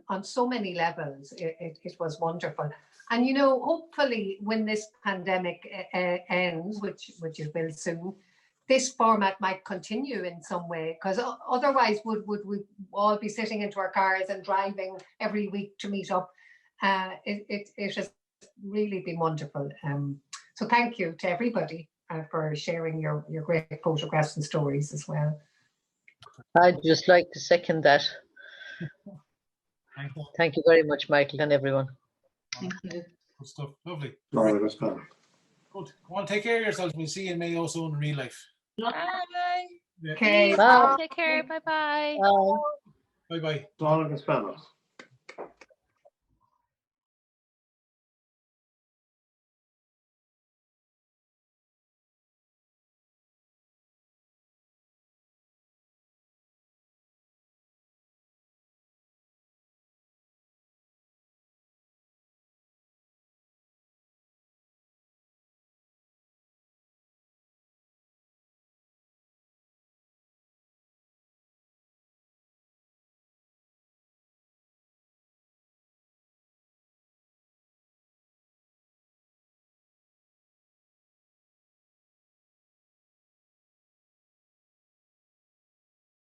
on so many levels. It was wonderful. And hopefully when this pandemic ends, which it will soon, this format might continue in some way, because otherwise would we all be sitting into our cars and driving every week to meet up? It has really been wonderful. So thank you to everybody for sharing your great photographs and stories as well. I'd just like to second that. Thank you very much, Michael, and everyone. Thank you. Good stuff. Lovely. Good. Go on, take care of yourselves. We'll see you in Mayo soon in real life. Bye. Yeah. Okay. Bye. Take care. Bye-bye. Bye. Bye-bye. All of us.